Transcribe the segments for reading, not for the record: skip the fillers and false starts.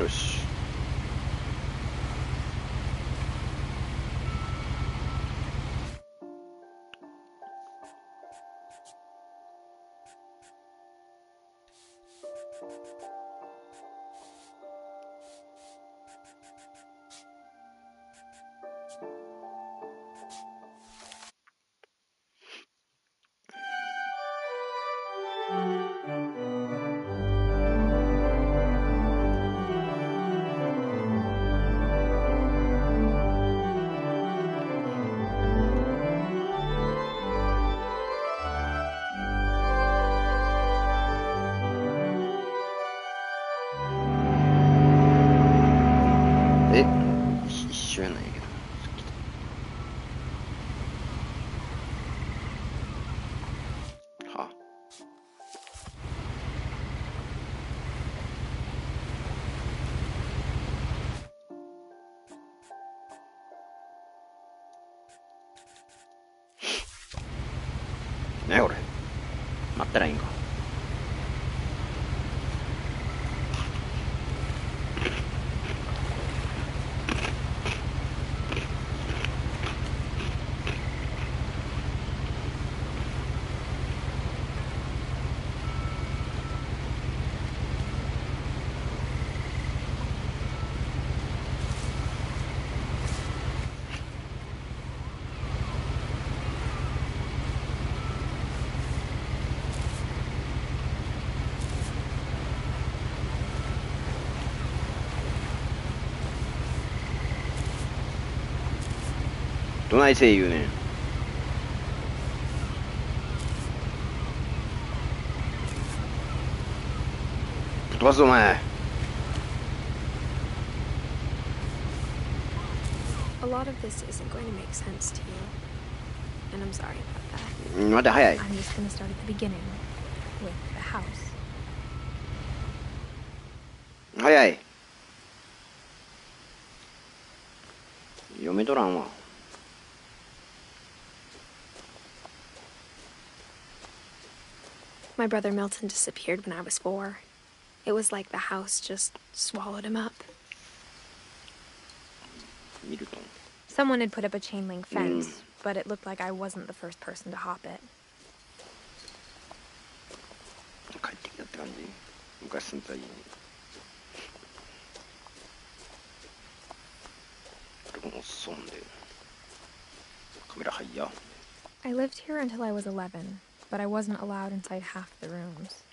よし。一緒やないけど。はねえ、俺。待ったらいいんか。どないせ言うねん。飛ばすぞお前。A lot of this isn't going to make sense to you, and I'm sorry about that. 待て、早い。 I'm just going to start at the beginning with the house. 早い。読めとらんわ。My brother Milton disappeared when I was 4. It was like the house just swallowed him up. 見ると。 Someone had put up a chain link fence, but it looked like I wasn't the first person to hop it. 帰ってきたって感じ。昔住んでた家に。このそんで。カメラ入や。 I lived here until I was 11, but I wasn't allowed inside half the rooms.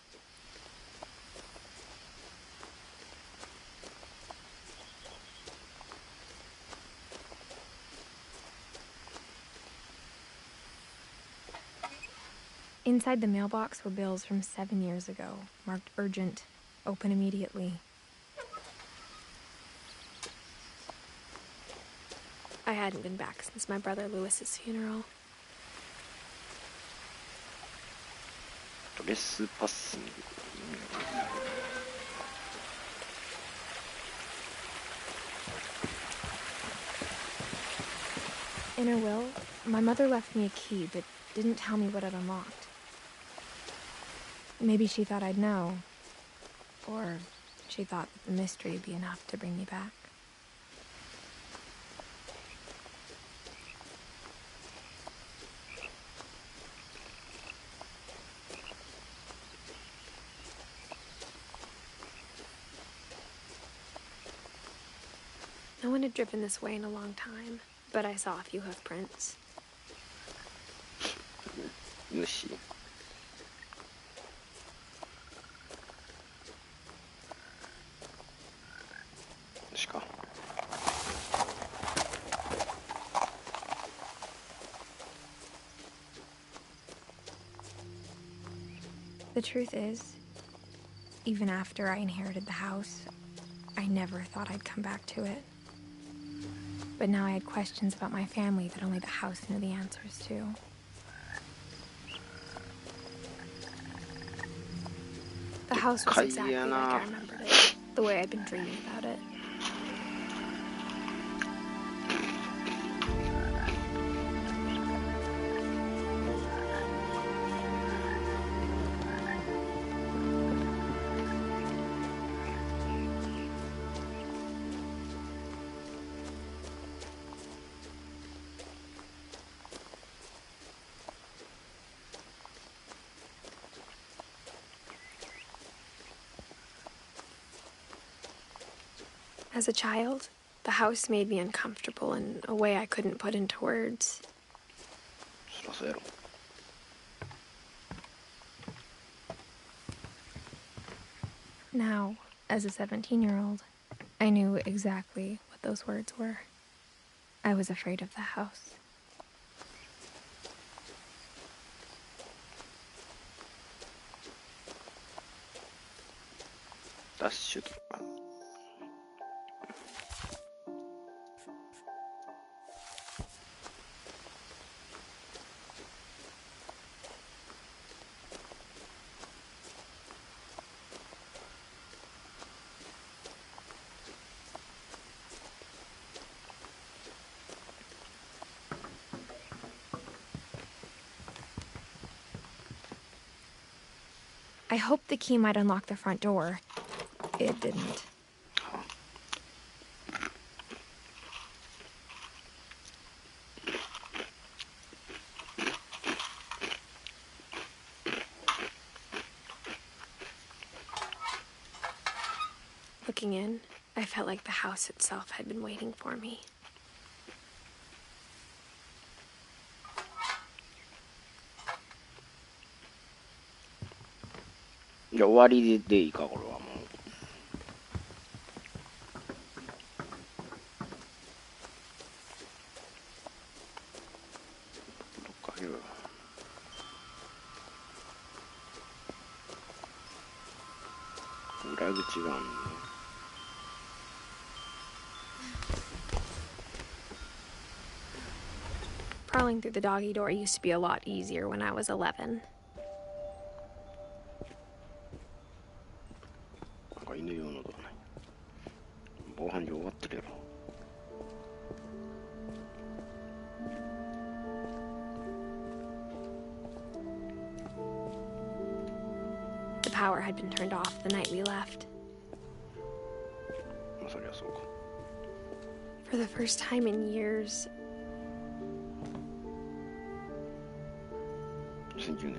Inside the mailbox were bills from 7 years ago, marked urgent, open immediately. I hadn't been back since my brother Lewis's funeral. トレスパス。 In her will, my mother left me a key, but didn't tell me what it unlocked. Maybe she thought I'd know. Or she thought that the mystery would be enough to bring me back. No one had driven this way in a long time, but I saw a few hoof prints. 主。 しか。 The truth is, even after I inherited the house, I never thought I'd come back to it. But now I had questions about my family that only the house knew the answers to. The house was exactly like I remembered it, the way I'd been dreaming about it. As a child, the house made me uncomfortable in a way I couldn't put into words. そらそうやろ。Now, as a 17-year-old, I knew exactly what those words were. I was afraid of the house. 脱出。I hoped the key might unlock the front door. It didn't. Looking in, I felt like the house itself had been waiting for me. じゃあ終わりでいいか、これはもう。どっか開けろよ。裏口があるのね。Crawling through the doggy door used to be a lot easier when I was 11. なんか犬用のドアね。防犯上終わってるやろ。The power had been turned off the night we left. まあそりゃそうか。For the first time in years, 2010年。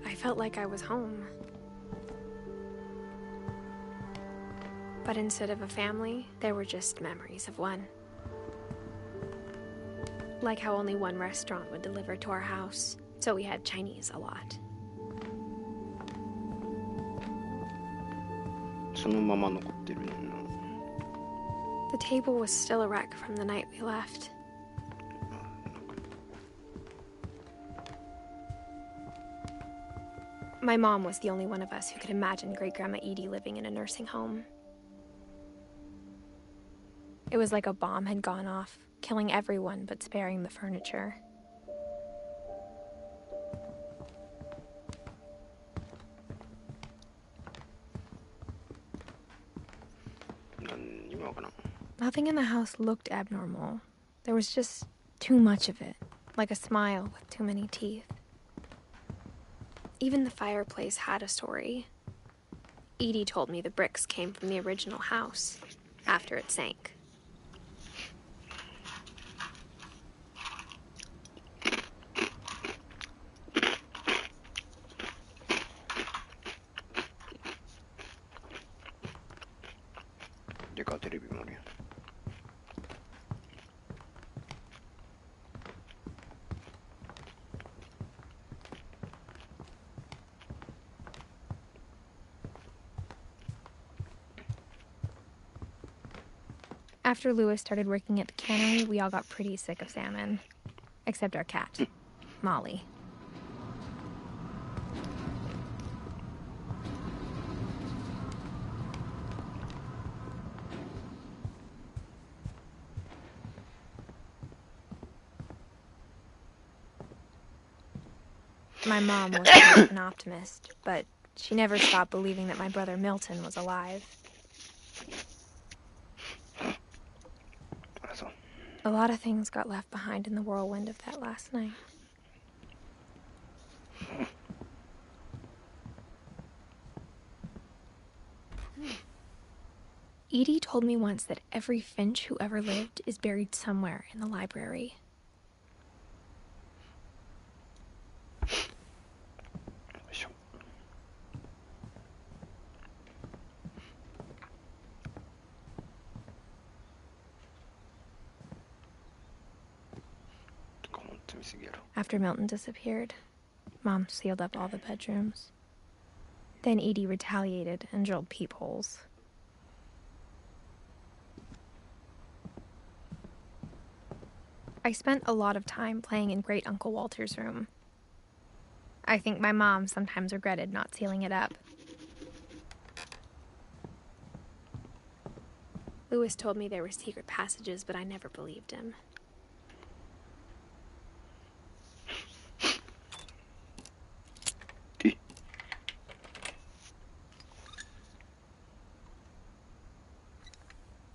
I felt like I was home. But instead of a family, there were just memories of one. Like how only one restaurant would deliver to our house, so we had Chinese a lot. そのまま残ってるねんな。 The table was still a wreck from the night we left. My mom was the only one of us who could imagine Great-Grandma Edie living in a nursing home. It was like a bomb had gone off, killing everyone but sparing the furniture. 何にもわからん。 Nothing in the house looked abnormal. There was just too much of it, like a smile with too many teeth. Even the fireplace had a story. Edie told me the bricks came from the original house, after it sank. でかテレビもあるやん。After Lewis started working at the cannery, we all got pretty sick of salmon. Except our cat, Molly. My mom was an optimist, but she never stopped believing that my brother Milton was alive. A lot of things got left behind in the whirlwind of that last night. Edie told me once that every Finch who ever lived is buried somewhere in the library. After Milton disappeared, Mom sealed up all the bedrooms. Then Edie retaliated and drilled peepholes. I spent a lot of time playing in Great Uncle Walter's room. I think my mom sometimes regretted not sealing it up. Lewis told me there were secret passages, but I never believed him.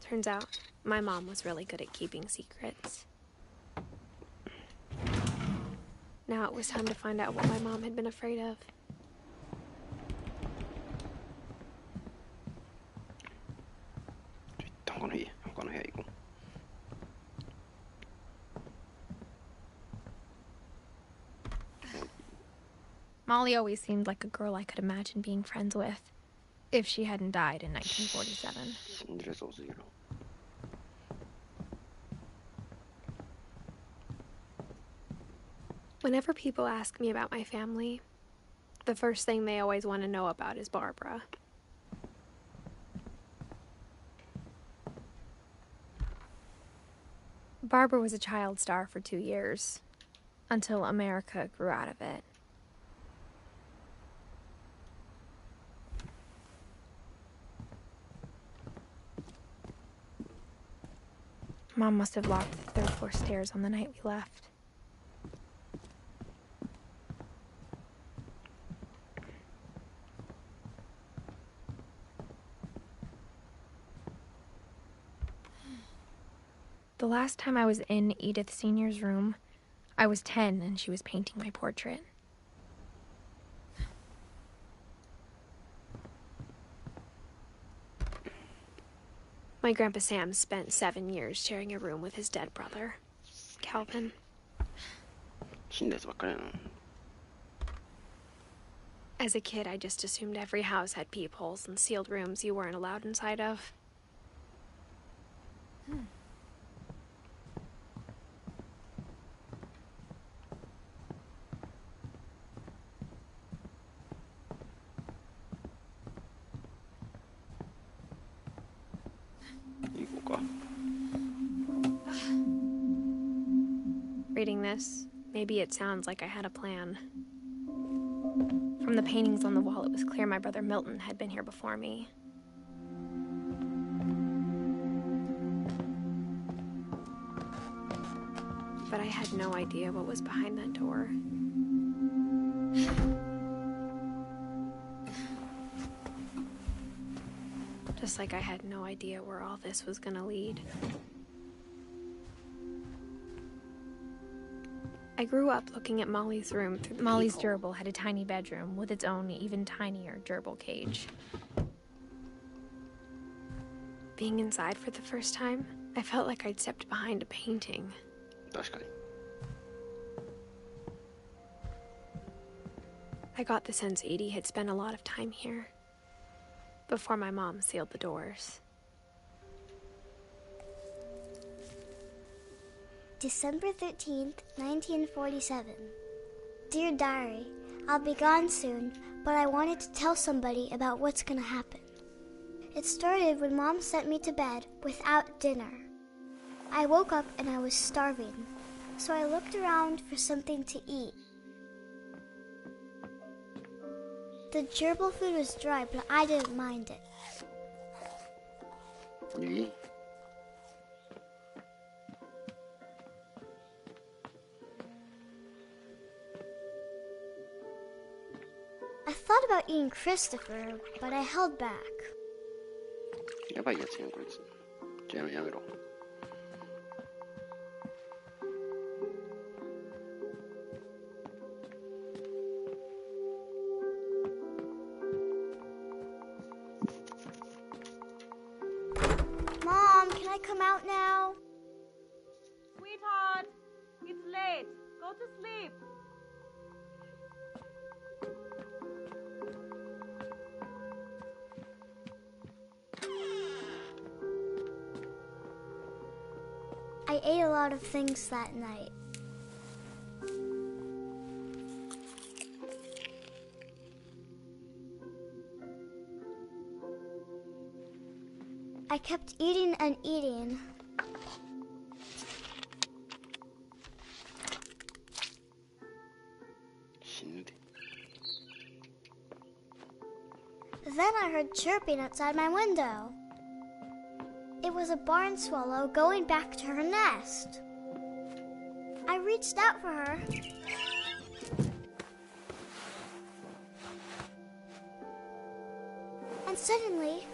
Turns out, my mom was really good at keeping secrets. Now it was time to find out what my mom had been afraid of. Molly always seemed like a girl I could imagine being friends with, if she hadn't died in 1947. Whenever people ask me about my family, the first thing they always want to know about is Barbara. Barbara was a child star for 2 years, until America grew out of it. Mom must have locked the third floor stairs on the night we left. The last time I was in Edith Sr.'s room, I was 10 and she was painting my portrait. My Grandpa Sam spent 7 years sharing a room with his dead brother, Calvin. As a kid, I just assumed every house had peepholes and sealed rooms you weren't allowed inside of. Reading this, maybe it sounds like I had a plan. From the paintings on the wall, it was clear my brother Milton had been here before me. But I had no idea what was behind that door. Just like I had no idea where all this was gonna lead. I grew up looking at Molly's room. Molly's gerbil had a tiny bedroom with its own even tinier gerbil cage. Being inside for the first time, I felt like I'd stepped behind a painting. I got the sense Edie had spent a lot of time here, before my mom sealed the doors. December 13th, 1947. Dear Diary, I'll be gone soon, but I wanted to tell somebody about what's gonna happen. It started when Mom sent me to bed without dinner. I woke up and I was starving, so I looked around for something to eat. The gerbil food was dry, but I didn't mind it. I thought about eating Christopher, but I held back. Mom, can I come out now? Sweetheart, it's late. Go to sleep. I ate a lot of things that night. I kept eating and eating. Then I heard chirping outside my window. It was a barn swallow going back to her nest. I reached out for her. And suddenly,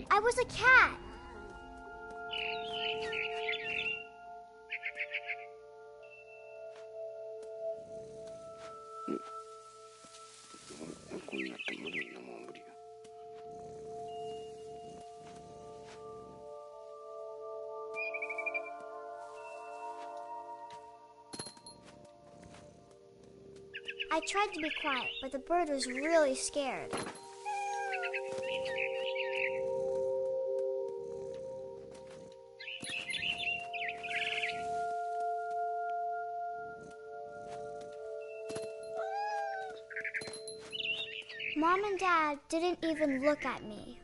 I was a cat. I tried to be quiet, but the bird was really scared. Mom and Dad didn't even look at me.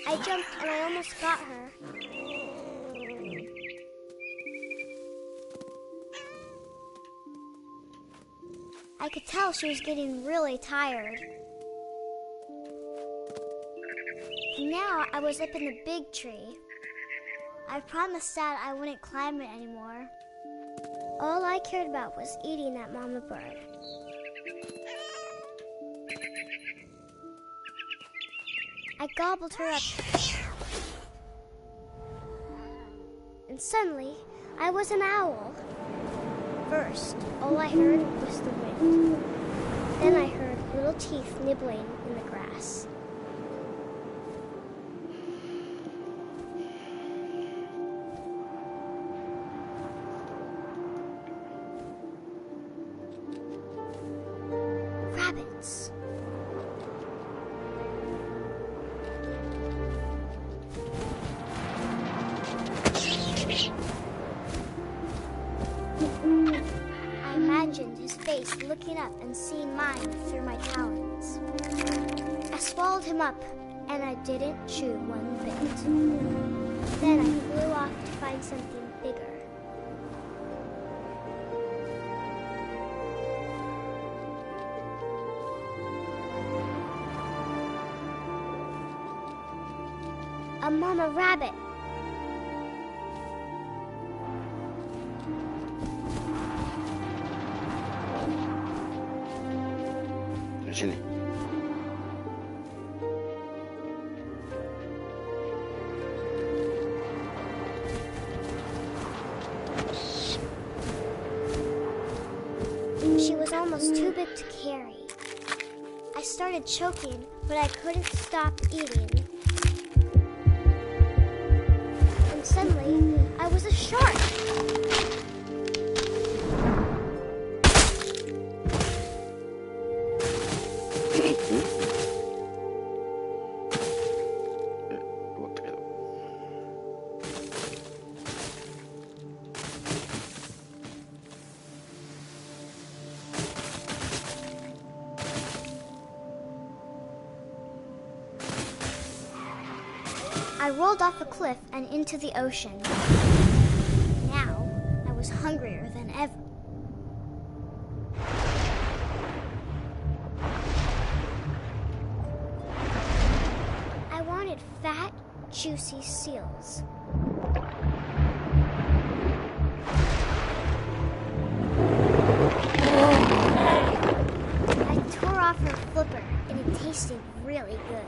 I jumped and I almost got her. I could tell she was getting really tired. Now I was up in the big tree. I promised Dad I wouldn't climb it anymore. All I cared about was eating that mama bird. I gobbled her up. And suddenly, I was an owl. First, all I heard was the wind. Then I heard little teeth nibbling in the grass. Rabbits. I imagined his face looking up and seeing mine through my talons. I swallowed him up, and I didn't chew one bit. Then I flew off to find something bigger. A mama rabbit. Sini. She was almost too big to carry. I started choking, but I couldn't stop eating. And suddenly, I was a shark. I rolled off a cliff and into the ocean. Now, I was hungrier than ever. I wanted fat, juicy seals. I tore off her flipper, and it tasted really good.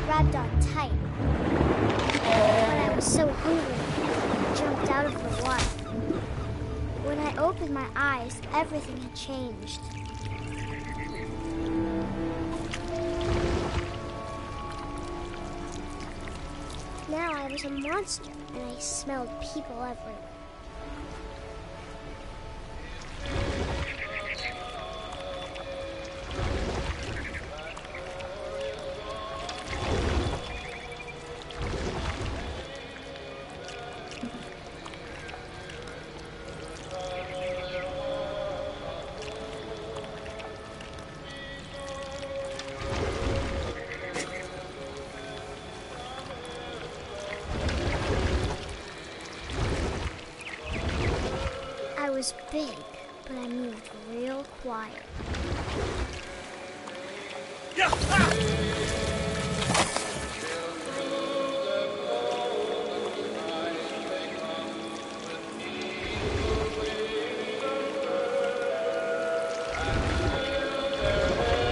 Grabbed on tight, but I was so hungry, I jumped out of the water. When I opened my eyes, everything had changed. was a monster, and I smelled people everywhere. I was big, but I moved real quiet.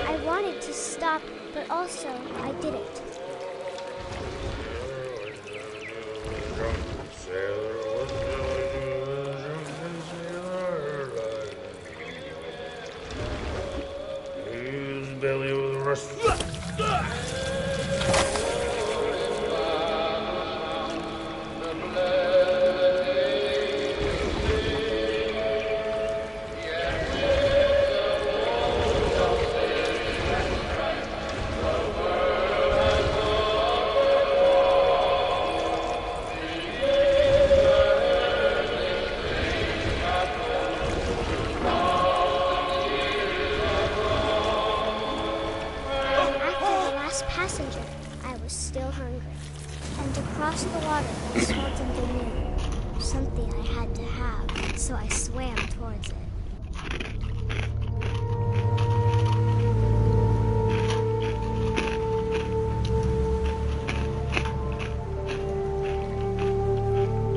I wanted to stop, but also I didn't. Belly with a rust. Passenger, I was still hungry. And to cross the water, I saw something new. Something I had to have, so I swam towards it.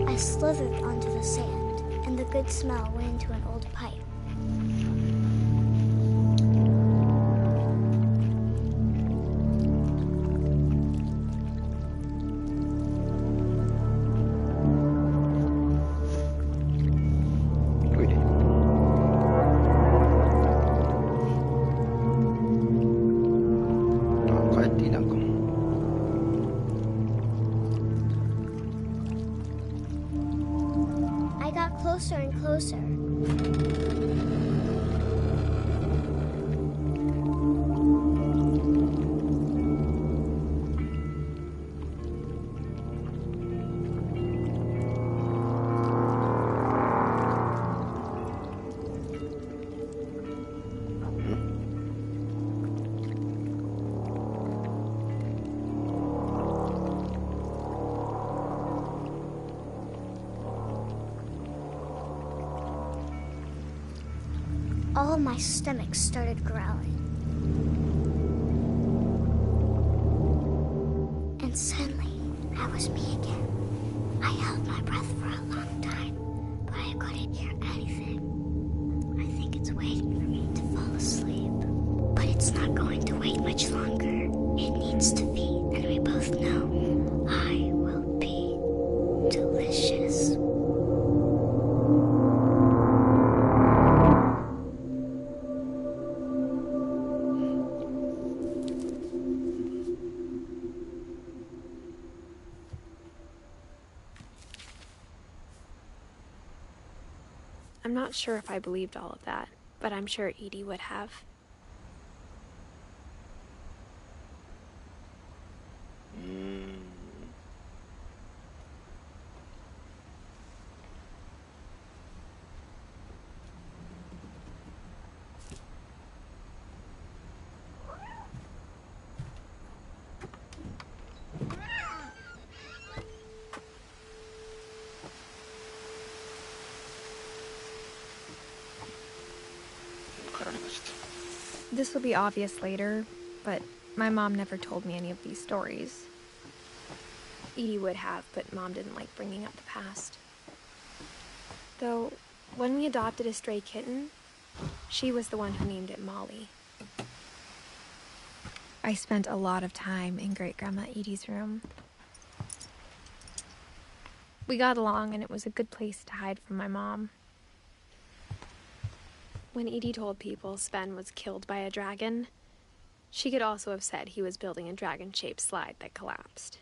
I slithered onto the sand, and the good smell went into an old pipe. I got closer and closer. All my stomach started growling. And suddenly, I was me again. I held my breath for a long time, but I couldn't hear anything. I think it's waiting for me to fall asleep. But it's not going to wait much longer. It needs to be, and we both know I will be delicious. I'm not sure if I believed all of that, but I'm sure Edie would have. This will be obvious later, but my mom never told me any of these stories. Edie would have, but Mom didn't like bringing up the past. Though, when we adopted a stray kitten, she was the one who named it Molly. I spent a lot of time in Great-Grandma Edie's room. We got along, and it was a good place to hide from my mom. When Edie told people Sven was killed by a dragon, she could also have said he was building a dragon-shaped slide that collapsed.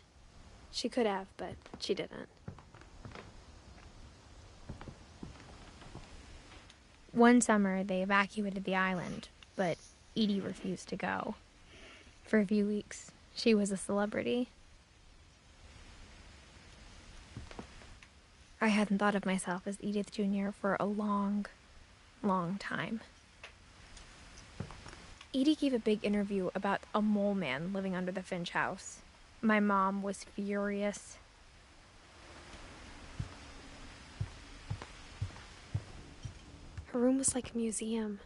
She could have, but she didn't. One summer, they evacuated the island, but Edie refused to go. For a few weeks, she was a celebrity. I hadn't thought of myself as Edith Jr. for a long, long time. Edie gave a big interview about a mole man living under the Finch house. My mom was furious. Her room was like a museum.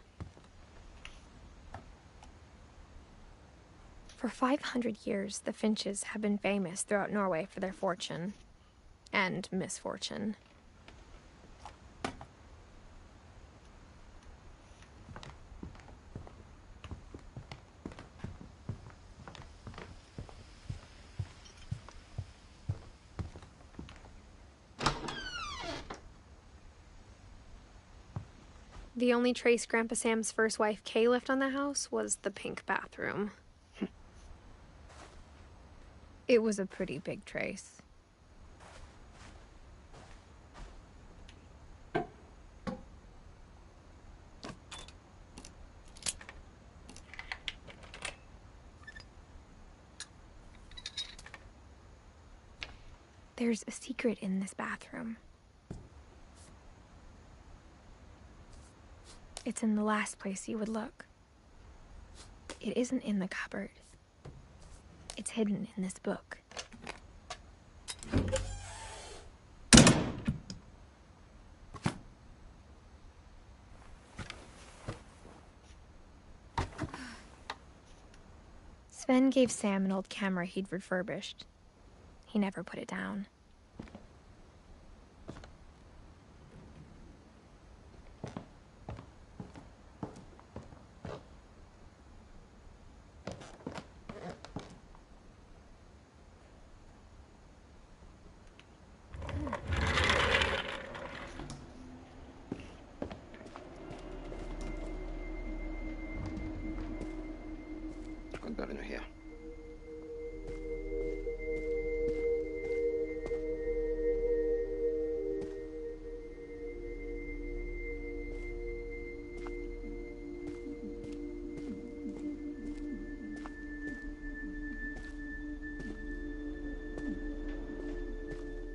For 500 years, the Finches have been famous throughout Norway for their fortune and misfortune. The only trace Grandpa Sam's first wife, Kay, left on the house was the pink bathroom. It was a pretty big trace. There's a secret in this bathroom. It's in the last place you would look. It isn't in the cupboard. It's hidden in this book. Sven gave Sam an old camera he'd refurbished. He never put it down. Vad blir det nu här?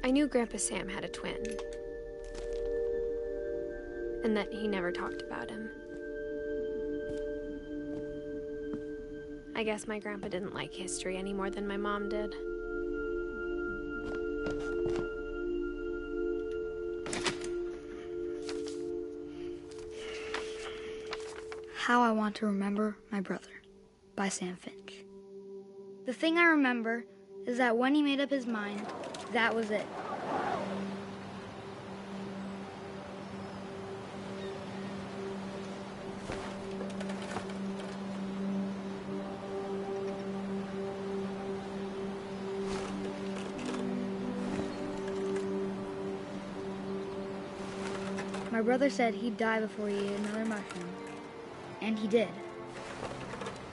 I knew Grandpa Sam had a twin, and that he never talked about him. I guess my grandpa didn't like history any more than my mom did. How I Want to Remember My Brother by Sam Finch. The thing I remember is that when he made up his mind, that was it. My brother said he'd die before he ate another mushroom. And he did.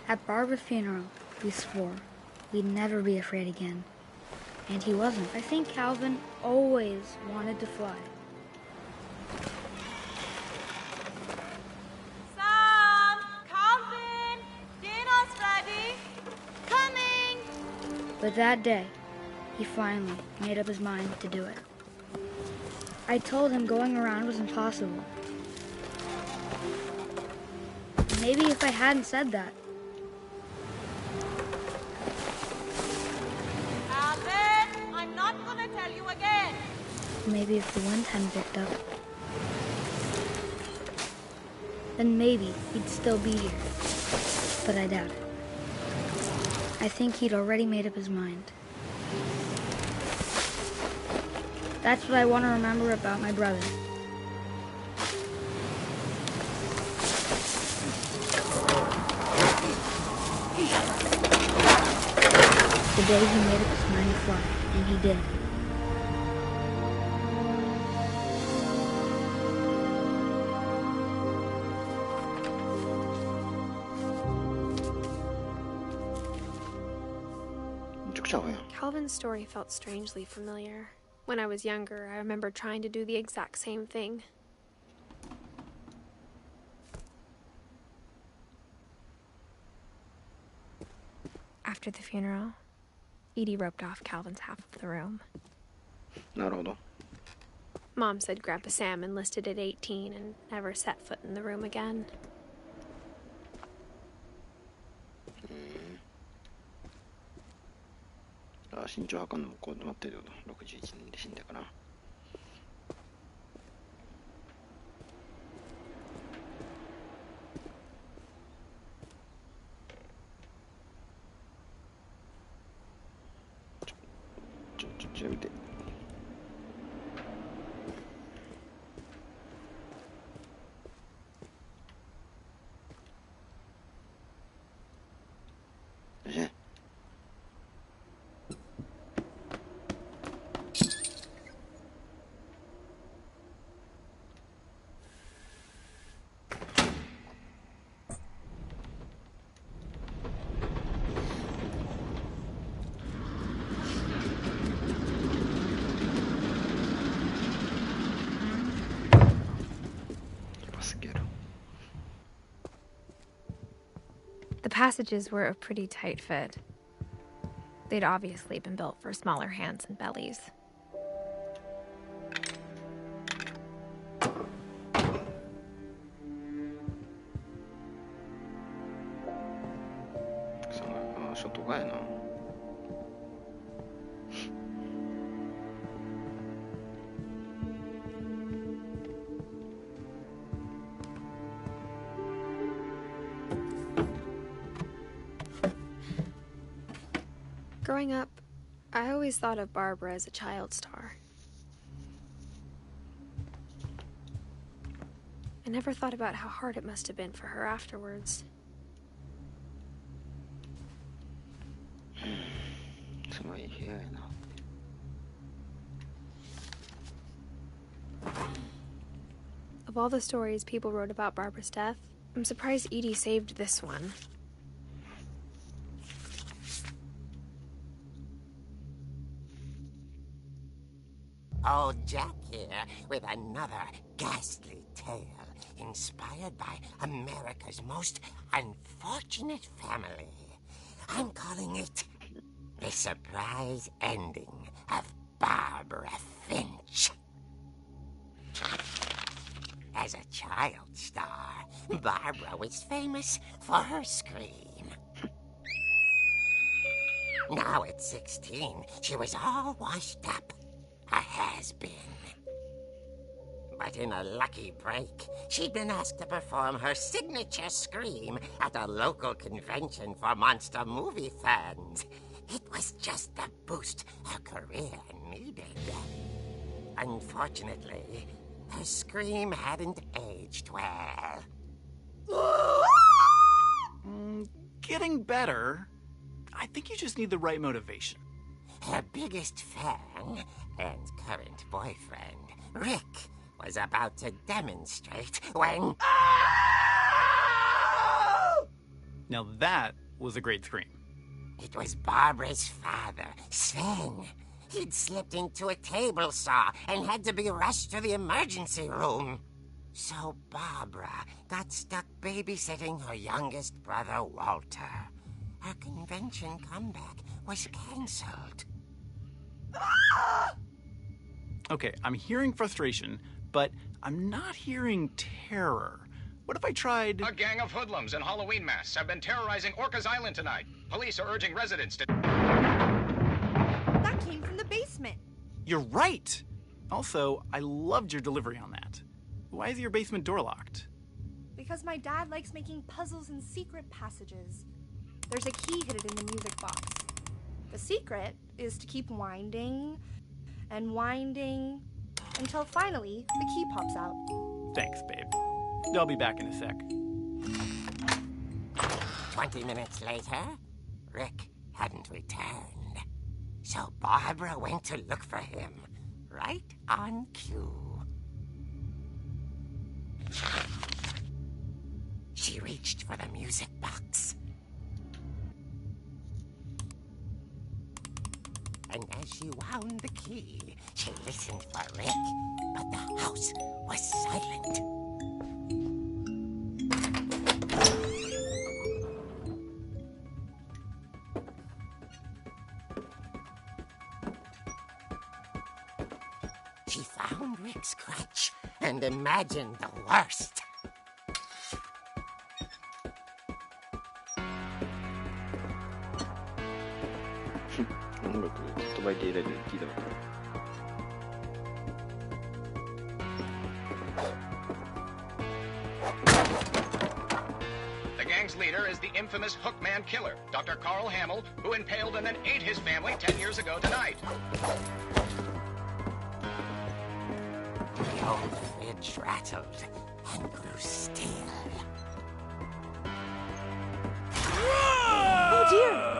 At Barbara's funeral, we swore we'd never be afraid again. And he wasn't. I think Calvin always wanted to fly. Sam! Calvin! Dinner's ready! Coming! But that day, he finally made up his mind to do it. I told him going around was impossible. Maybe if I hadn't said that. Calvin, I'm not gonna tell you again. Maybe if the wind hadn't picked up. Then maybe he'd still be here. But I doubt it. I think he'd already made up his mind. That's what I want to remember about my brother. The day he made up his mind to fly, and he did. Du tycker så, ja. Calvin's story felt strangely familiar. When I was younger, I remember trying to do the exact same thing. After the funeral, Edie roped off Calvin's half of the room. なるほど。 Mom said Grandpa Sam enlisted at 18 and never set foot in the room again. あ、身長測るのもこう待ってるよ。61年で死んだかな。ちょ見て。ね。The passages were a pretty tight fit. They'd obviously been built for smaller hands and bellies. Growing up, I always thought of Barbara as a child star. I never thought about how hard it must have been for her afterwards. Of all the stories people wrote about Barbara's death, I'm surprised Edie saved this one. Old Jack here with another ghastly tale inspired by America's most unfortunate family. I'm calling it The Surprise Ending of Barbara Finch. As a child star, Barbara was famous for her scream. Now at 16, she was all washed up. A has-been. But in a lucky break, she'd been asked to perform her signature scream at a local convention for monster movie fans. It was just the boost her career needed. Unfortunately, her scream hadn't aged well. Getting better. I think you just need the right motivation. Her biggest fan and current boyfriend, Rick, was about to demonstrate when... Now that was a great scream. It was Barbara's father, Sven. He'd slipped into a table saw and had to be rushed to the emergency room. So Barbara got stuck babysitting her youngest brother, Walter. Her convention comeback was cancelled. Okay, I'm hearing frustration, but I'm not hearing terror. What if I tried... A gang of hoodlums in Halloween masks have been terrorizing Orcas Island tonight. Police are urging residents to... That came from the basement. You're right! Also, I loved your delivery on that. Why is your basement door locked? Because my dad likes making puzzles and secret passages. There's a key hidden in the music box. The secret is to keep winding and winding until finally the key pops out. Thanks, babe. I'll be back in a sec. 20 minutes later, Rick hadn't returned. So Barbara went to look for him, right on cue. She reached for the music box. And as she wound the key, she listened for Rick, but the house was silent. She found Rick's crutch and imagined the worst. The gang's leader is the infamous Hookman killer, Dr. Carl Hamill, who impaled and then ate his family 10 years ago tonight. The old fridge rattled and grew still. Oh dear!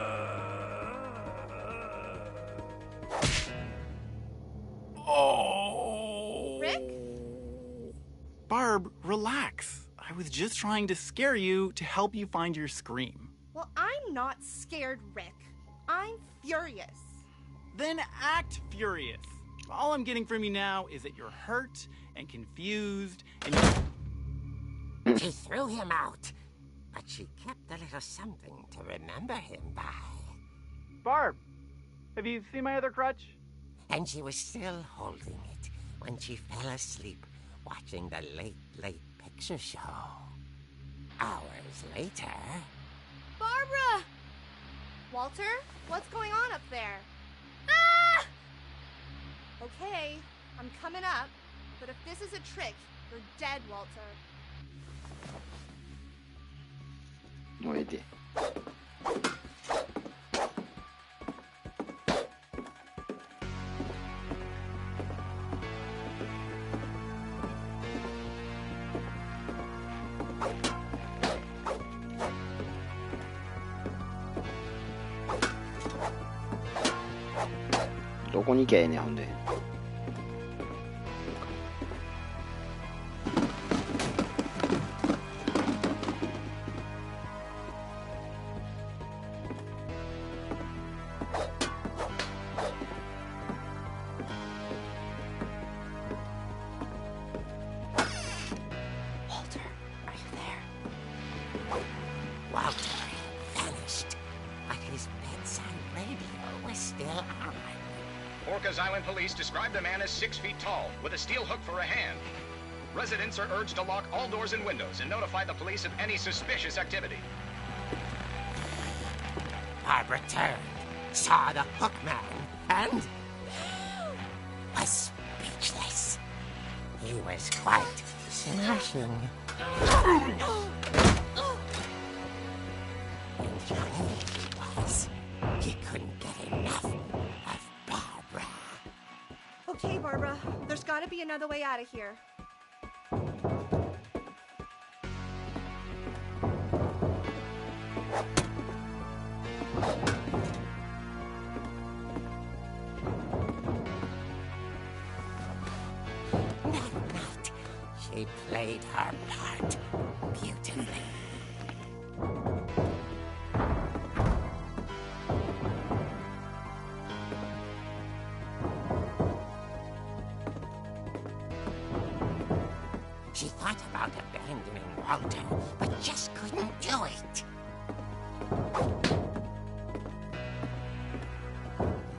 Oh! Rick? Barb, relax. I was just trying to scare you to help you find your scream. Well, I'm not scared, Rick. I'm furious. Then act furious. All I'm getting from you now is that you're hurt and confused and She threw him out, but she kept a little something to remember him by. Barb, have you seen my other crutch? And she was still holding it when she fell asleep watching the late picture show. Hours later... Barbara! Walter, what's going on up there? Ah! Okay, I'm coming up, but if this is a trick, you're dead, Walter. No idea. どこに行きゃええねん、ほんで。Walter vanished, but his bedside radio was still on. Orcas Island police describe the man as 6 feet tall, with a steel hook for a hand. Residents are urged to lock all doors and windows and notify the police of any suspicious activity. Barbara turned, saw the hook man, and was speechless. He was quite smashing. He couldn't get enough of Barbara. Okay, Barbara, there's gotta be another way out of here. That night, she played her part beautifully. She thought about abandoning Walter, but just couldn't do it.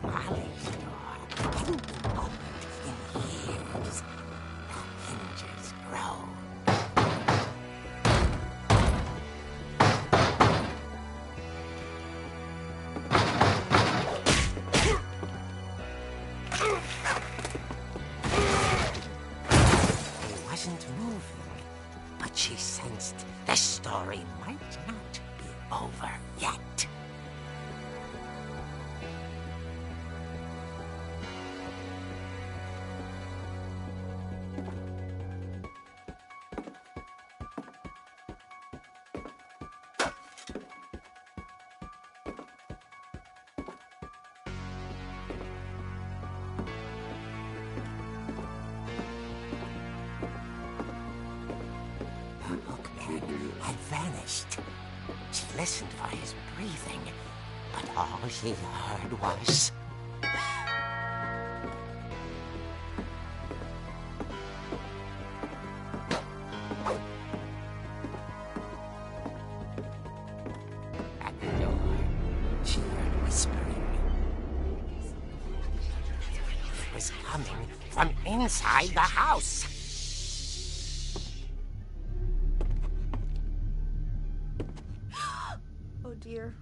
Molly's door hadn't been opened in years. The hinges groaned. He wasn't moving, but she sensed the story might not be over yet. The hookman had vanished. She listened for his breathing, but all she heard was... from inside the house. Oh dear.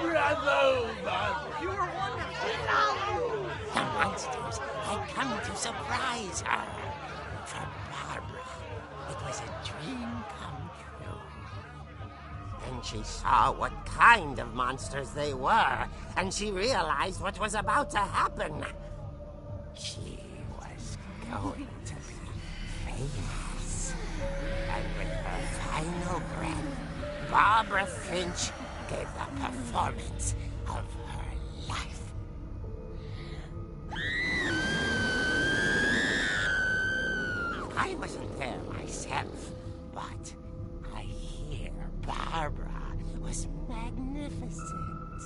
Bravo, Barbara! You were wonderful! The monsters had come to surprise her. For Barbara, it was a dream come true. Then she saw what kind of monsters they were, and she realized what was about to happen. She was going to be famous. And with her final breath, Barbara Finch gave the performance of her life. I wasn't there myself, but I hear Barbara was magnificent.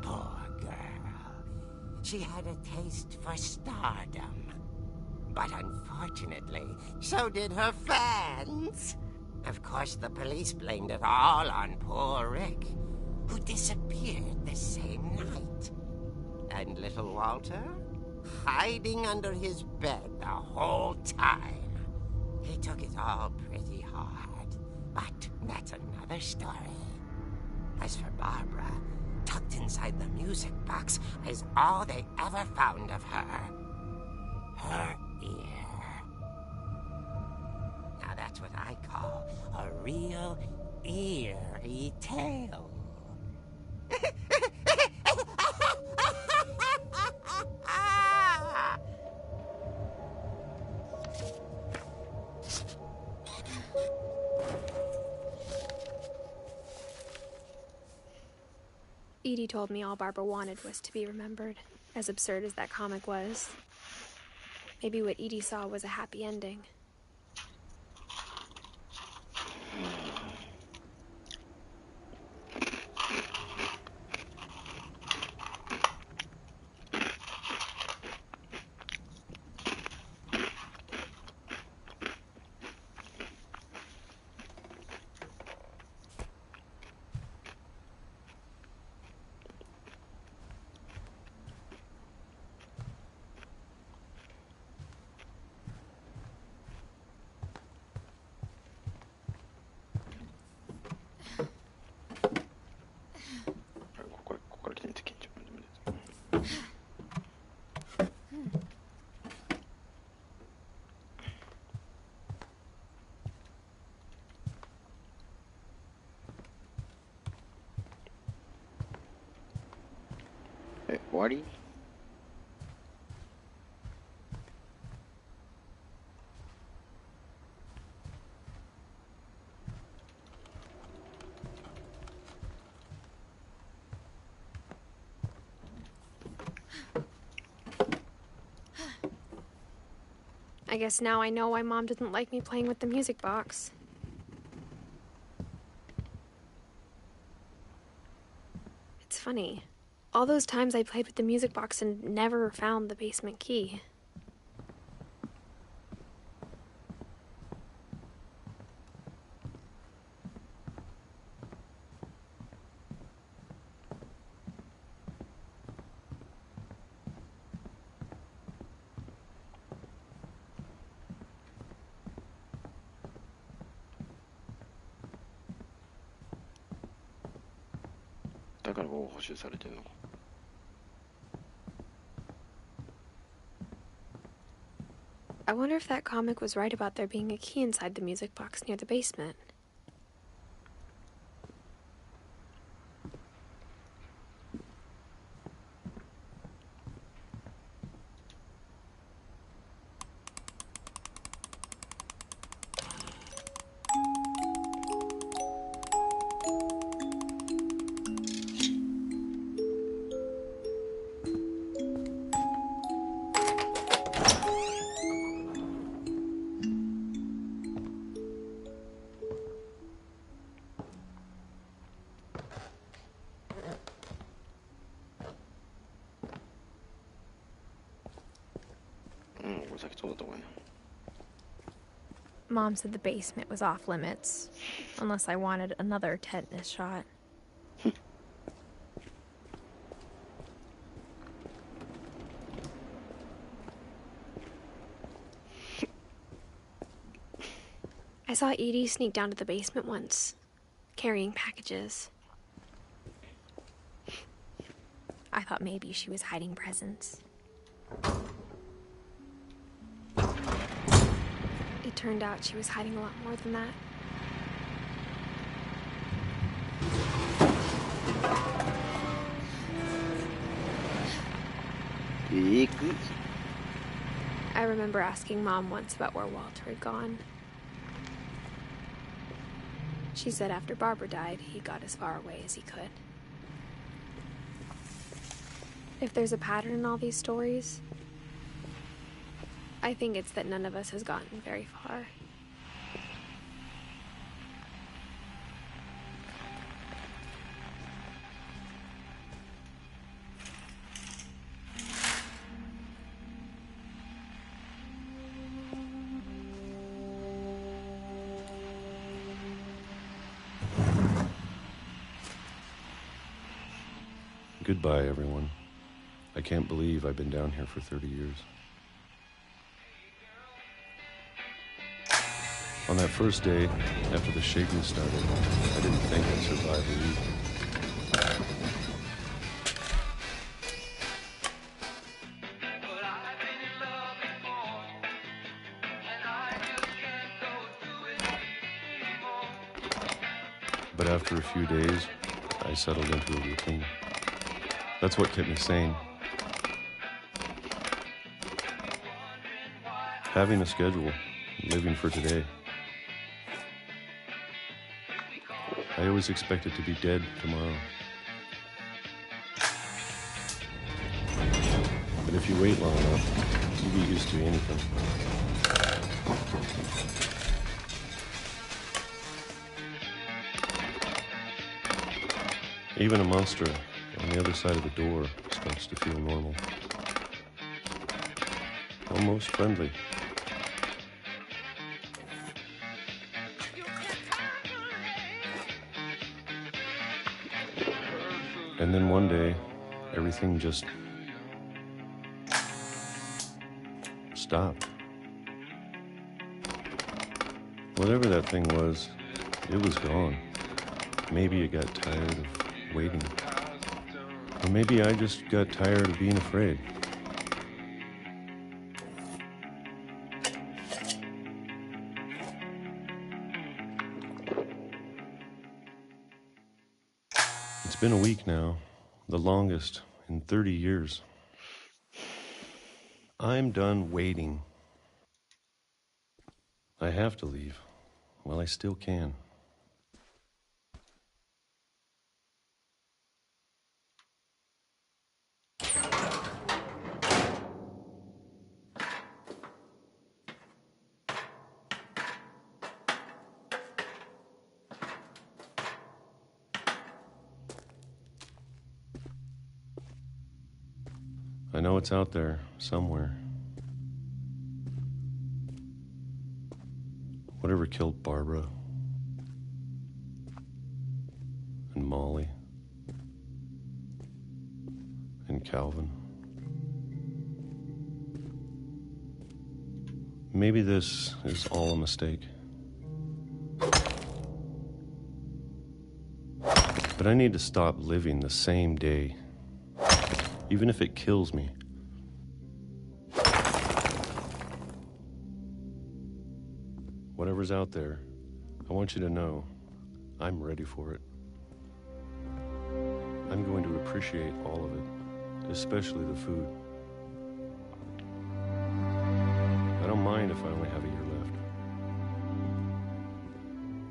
Poor girl. She had a taste for stardom. But unfortunately, so did her fans. Of course, the police blamed it all on poor Rick, who disappeared the same night. And little Walter? Hiding under his bed the whole time. He took it all pretty hard, but that's another story. As for Barbara, tucked inside the music box is all they ever found of her. Her ear. Now that's what I call a real eerie tale. Edie told me all Barbara wanted was to be remembered, as absurd as that comic was. Maybe what Edie saw was a happy ending. What? I guess now I know why Mom didn't like me playing with the music box. It's funny. All those times I played with the music box and never found the basement key. I wonder if that comic was right about there being a key inside the music box near the basement. Mom said the basement was off limits, unless I wanted another tetanus shot. I saw Edie sneak down to the basement once, carrying packages. I thought maybe she was hiding presents. It turned out she was hiding a lot more than that. I remember asking Mom once about where Walter had gone. She said after Barbara died, he got as far away as he could. If there's a pattern in all these stories, I think it's that none of us has gotten very far. Goodbye, everyone. I can't believe I've been down here for 30 years. On that first day, after the shaking started, I didn't think I'd survive a week. But after a few days, I settled into a routine. That's what kept me sane. Having a schedule, living for today. I always expected to be dead tomorrow. But if you wait long enough, you get used to anything. Even a monster on the other side of the door starts to feel normal. Almost friendly. And then one day, everything just stopped. Whatever that thing was, it was gone. Maybe it got tired of waiting. Or maybe I just got tired of being afraid. It's been a week now, the longest in 30 years. I'm done waiting. I have to leave while I still can. I know it's out there somewhere. Whatever killed Barbara and Molly and Calvin. Maybe this is all a mistake. But I need to stop living the same day, even if it kills me. Whatever's out there, I want you to know I'm ready for it. I'm going to appreciate all of it, especially the food. I don't mind if I only have a year left,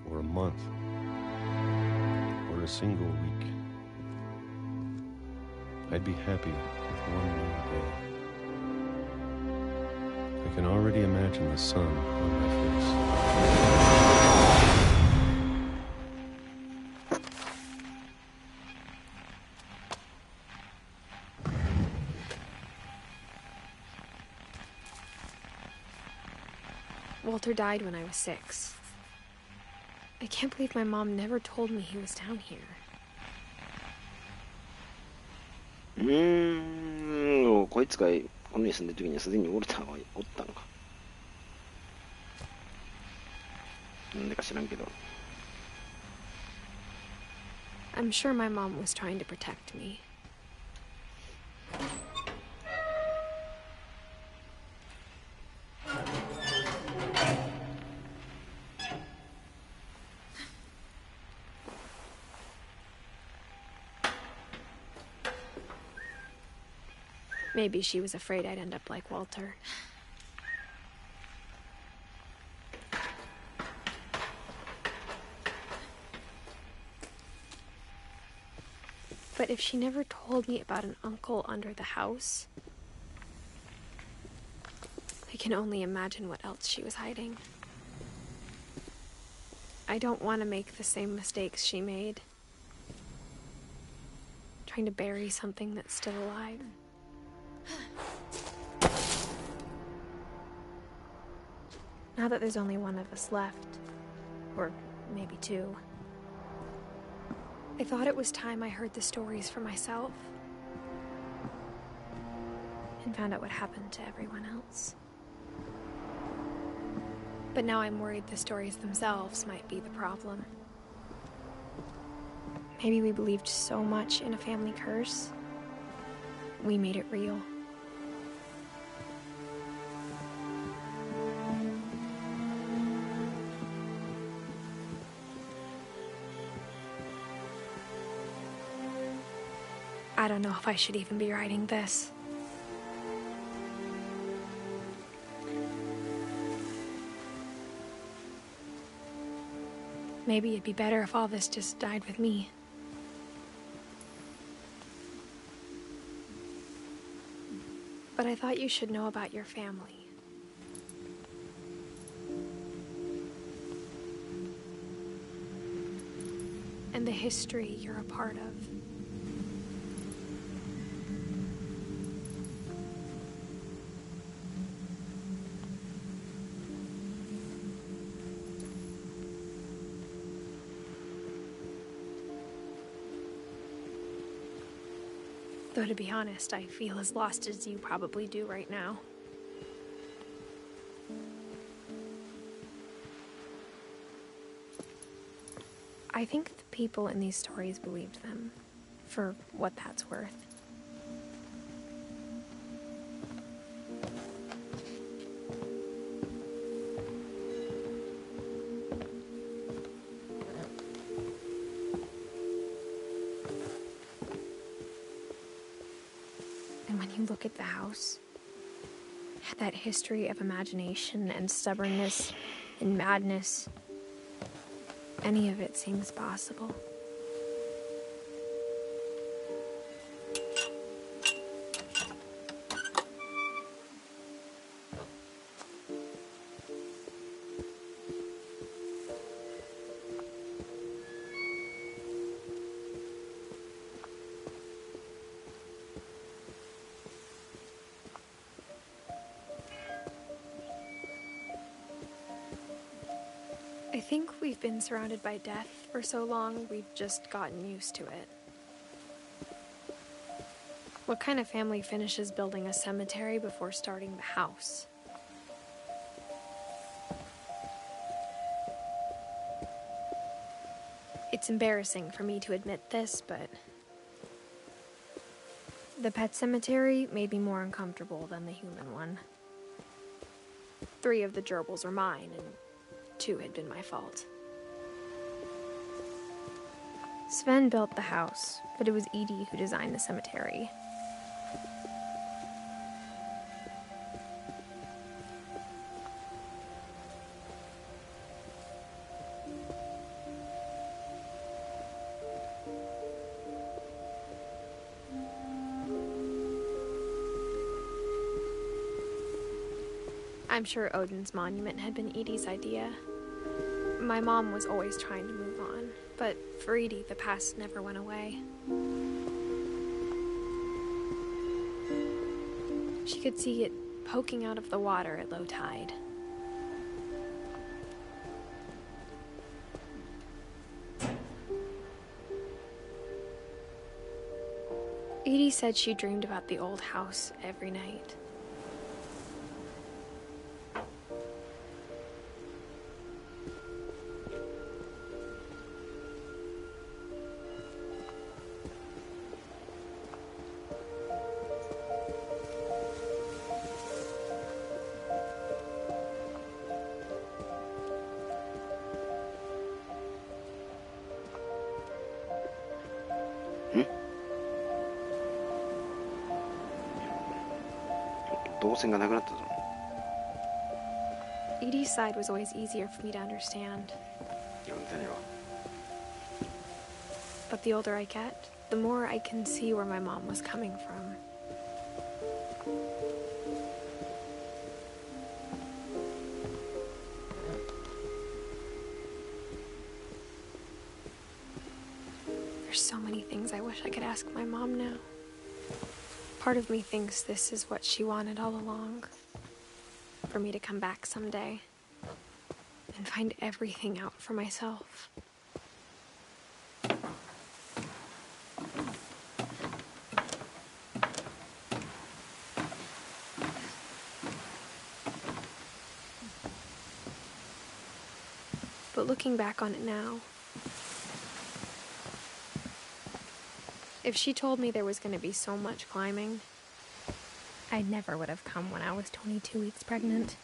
or a month, or a single week. I'd be happy with one more day. I can already imagine the sun on my face. Walter died when I was 6. I can't believe my mom never told me he was down here. こいつがこの家住んでる時にはすでにウォルターはおったのか。なんでか知らんけど。 I'm sure my mom was trying to protect me. Maybe she was afraid I'd end up like Walter. But if she never told me about an uncle under the house, I can only imagine what else she was hiding. I don't want to make the same mistakes she made. Trying to bury something that's still alive. Now that there's only one of us left, or maybe two, I thought it was time I heard the stories for myself and found out what happened to everyone else. But now I'm worried the stories themselves might be the problem. Maybe we believed so much in a family curse, we made it real. I don't know if I should even be writing this. Maybe it'd be better if all this just died with me. But I thought you should know about your family. And the history you're a part of. Though to be honest, I feel as lost as you probably do right now. I think the people in these stories believed them, for what that's worth. And when you look at the house, that history of imagination and stubbornness and madness, any of it seems possible. I think we've been surrounded by death for so long, we've just gotten used to it. What kind of family finishes building a cemetery before starting the house? It's embarrassing for me to admit this, but the pet cemetery made me more uncomfortable than the human one. 3 of the gerbils were mine, and 2 had been my fault. Sven built the house, but it was Edie who designed the cemetery. I'm sure Odin's monument had been Edie's idea. My mom was always trying to move on, but for Edie, the past never went away. She could see it poking out of the water at low tide. Edie said she dreamed about the old house every night. 動線がなくなったぞ。 Edie's side was always easier for me to understand. 何が But the older I get, the more I can see where my mom was coming from. There's so many things I wish I could ask my mom now. Part of me thinks this is what she wanted all along. For me to come back someday and find everything out for myself. But looking back on it now, if she told me there was going to be so much climbing, I never would have come when I was 22 weeks pregnant.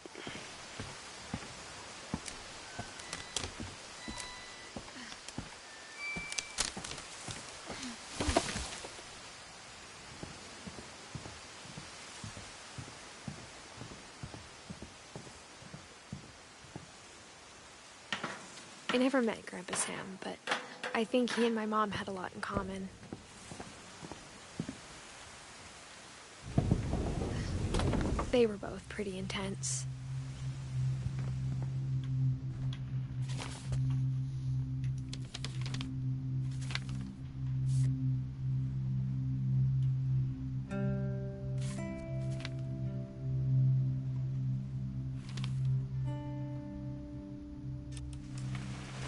I never met Grandpa Sam, but I think he and my mom had a lot in common. They were both pretty intense.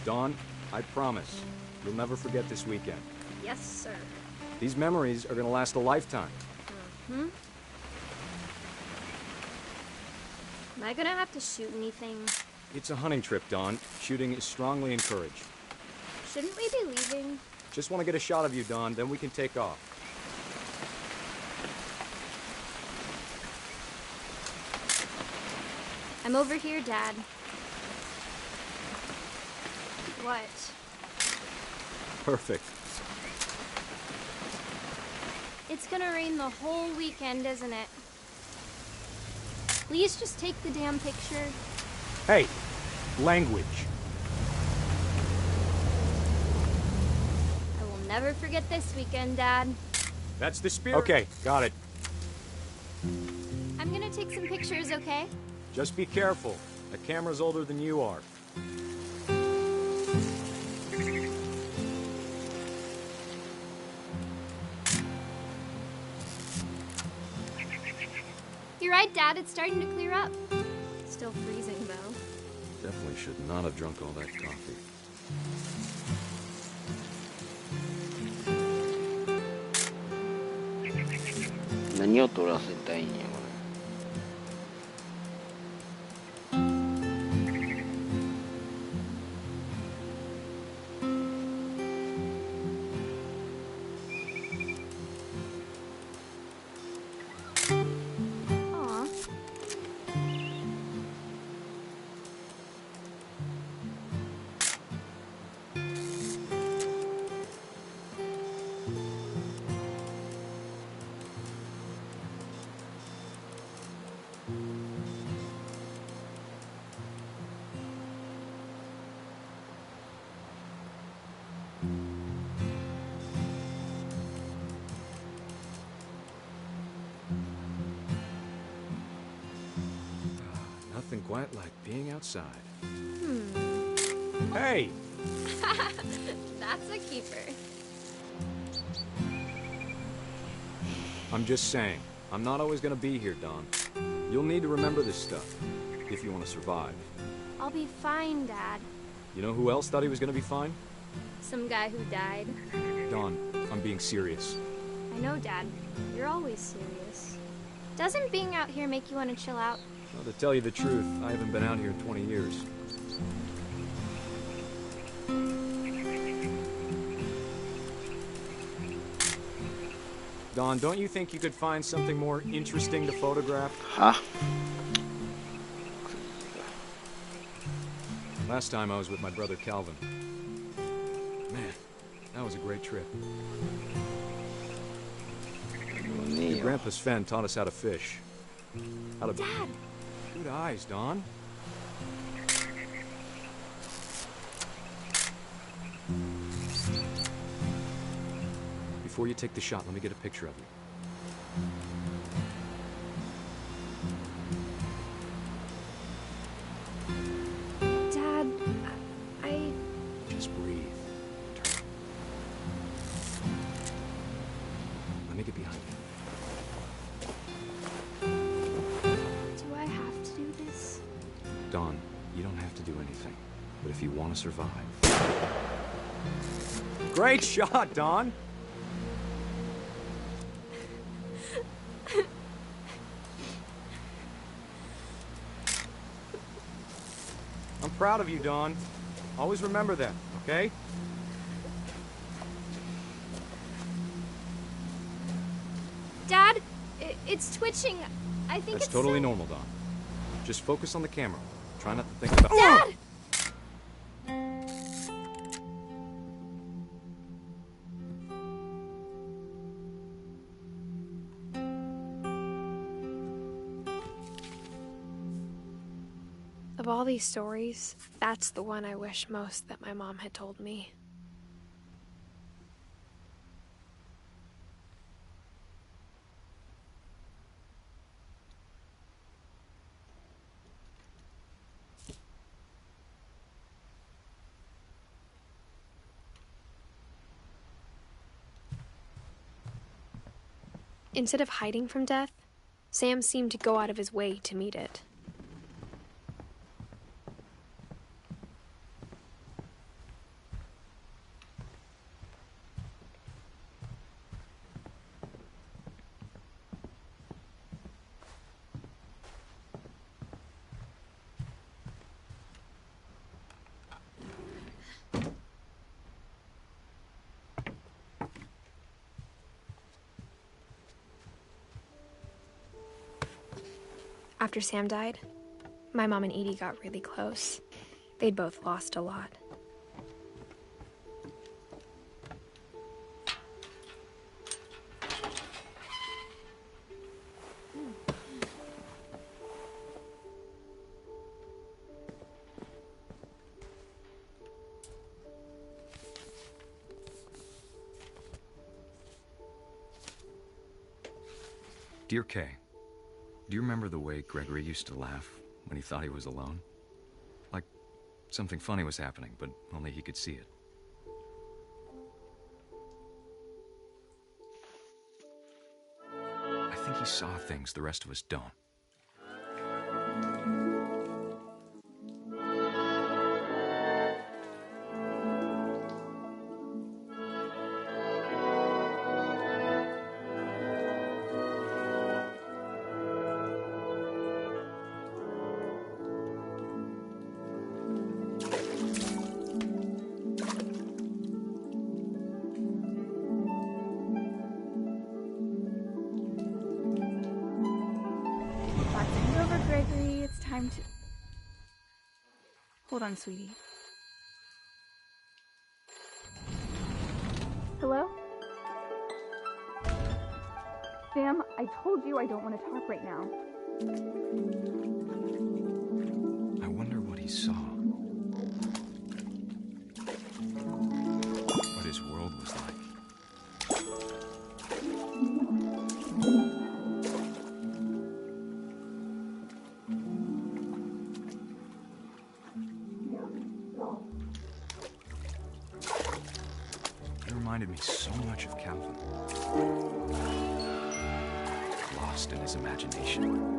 Dawn, I promise, you'll never forget this weekend. Yes, sir. These memories are gonna last a lifetime. Hmm? Am I gonna have to shoot anything? It's a hunting trip, Dawn. Shooting is strongly encouraged. Shouldn't we be leaving? Just want to get a shot of you, Dawn, then we can take off. I'm over here, Dad. What? Perfect. It's gonna rain the whole weekend, isn't it? Please just take the damn picture. Hey, language. I will never forget this weekend, Dad. That's the spirit. Okay, got it. I'm gonna take some pictures, okay? Just be careful. The camera's older than you are. You're right, Dad. It's starting to clear up. Still freezing, though. Definitely should not have drunk all that coffee.何を撮らせたいんやこAw. Nothing quite like being outside. Hey! That's a keeper. I'm just saying, I'm not always gonna be here, Dawn. You'll need to remember this stuff, if you want to survive. I'll be fine, Dad. You know who else thought he was gonna be fine? Some guy who died. Dawn, I'm being serious. I know, Dad. You're always serious. Doesn't being out here make you want to chill out? Well, to tell you the truth, I haven't been out here in 20 years. Dawn, don't you think you could find something more interesting to photograph?は Last time I was with my brother Calvin. Man, that was a great trip. ねえ Your よ grandpa Sven taught us how to fish. How'd Dad! Good eyes, Dawn. Before you take the shot, let me get a picture of you. Dad, I... Just breathe. Turn. Let me get behind you. Do I have to do this? Dawn, you don't have to do anything. But if you want to survive... Great shot, Dawn! I'm proud of you, Dawn. Always remember that, okay? Dad, it's twitching. I think That's it's totally so... normal, Dawn. Just focus on the camera. Try not to think about... Dad! Of all these stories, that's the one I wish most that my mom had told me. Instead of hiding from death, Sam seemed to go out of his way to meet it. After Sam died, my mom and Edie got really close. They'd both lost a lot. Dear Kay, do you remember the way Gregory used to laugh when he thought he was alone? Like something funny was happening, but only he could see it. I think he saw things the rest of us don't. Gregory, it's time to... Hold on, sweetie. Hello? Sam, I told you I don't want to talk right now. I wonder what he saw. What his world was like. Reminded me so much of Calvin. Lost in his imagination.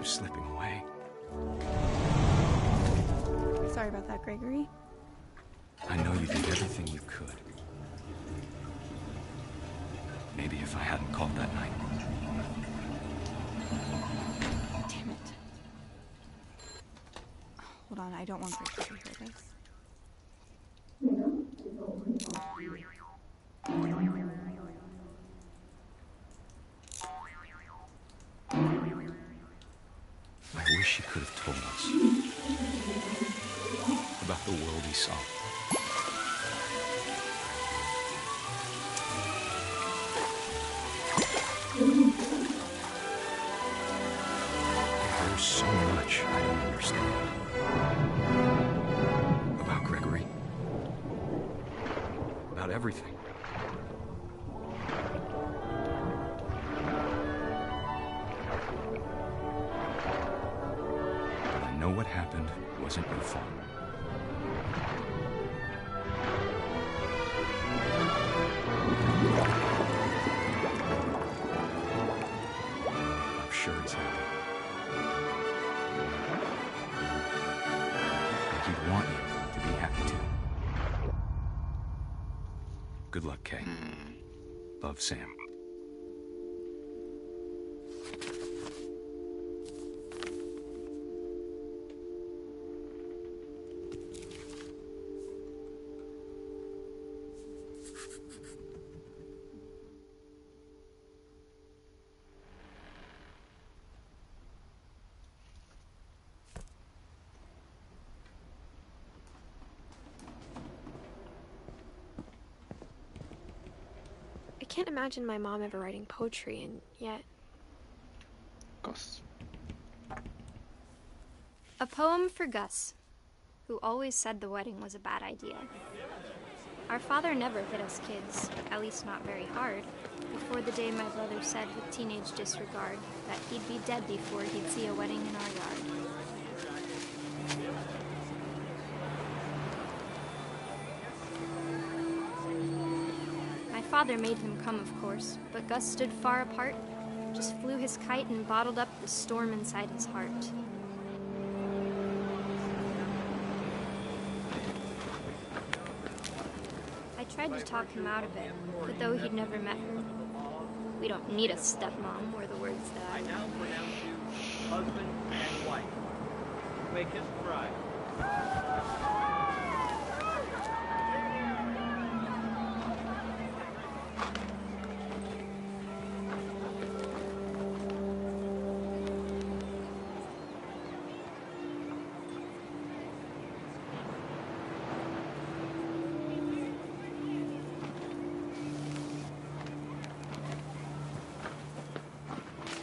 was slipping away. Sorry about that, Gregory. I know you did everything you could. Maybe if I hadn't called that night. Damn it. Hold on, I don't want Gregory to hear this. I wish he could have told us about the world he saw. There's so much I don't understand about Gregory, about everything. But I know what happened wasn't your fault. I'm sure he's happy. And he'd want you to be happy too. Good luck, Kay. Love, Sam. I can't imagine my mom ever writing poetry, and yet... Gus. A poem for Gus, who always said the wedding was a bad idea. Our father never hit us kids, at least not very hard, before the day my brother said with teenage disregard that he'd be dead before he'd see a wedding in our yard. My father made him come, of course, but Gus stood far apart, just flew his kite and bottled up the storm inside his heart. I tried to talk him out of it, but though he'd never met her, we don't need a stepmom, were the words that I now pronounce you husband and wife. Make his bride.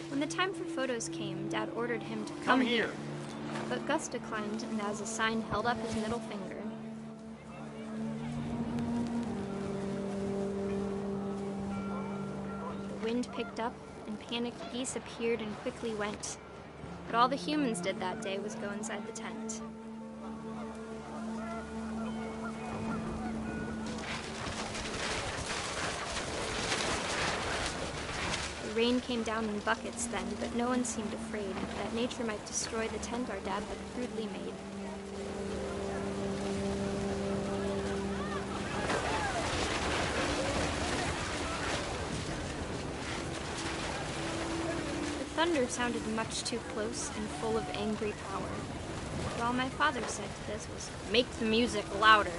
When the time for photos came, Dad ordered him to come here. But Gus declined, and as a sign held up his middle finger. The wind picked up, and panicked geese appeared and quickly went. But all the humans did that day was go inside the tent. The rain came down in buckets then, but no one seemed afraid that nature might destroy the tent our dad had crudely made. The thunder sounded much too close and full of angry power. But all my father said to this was, "Make the music louder."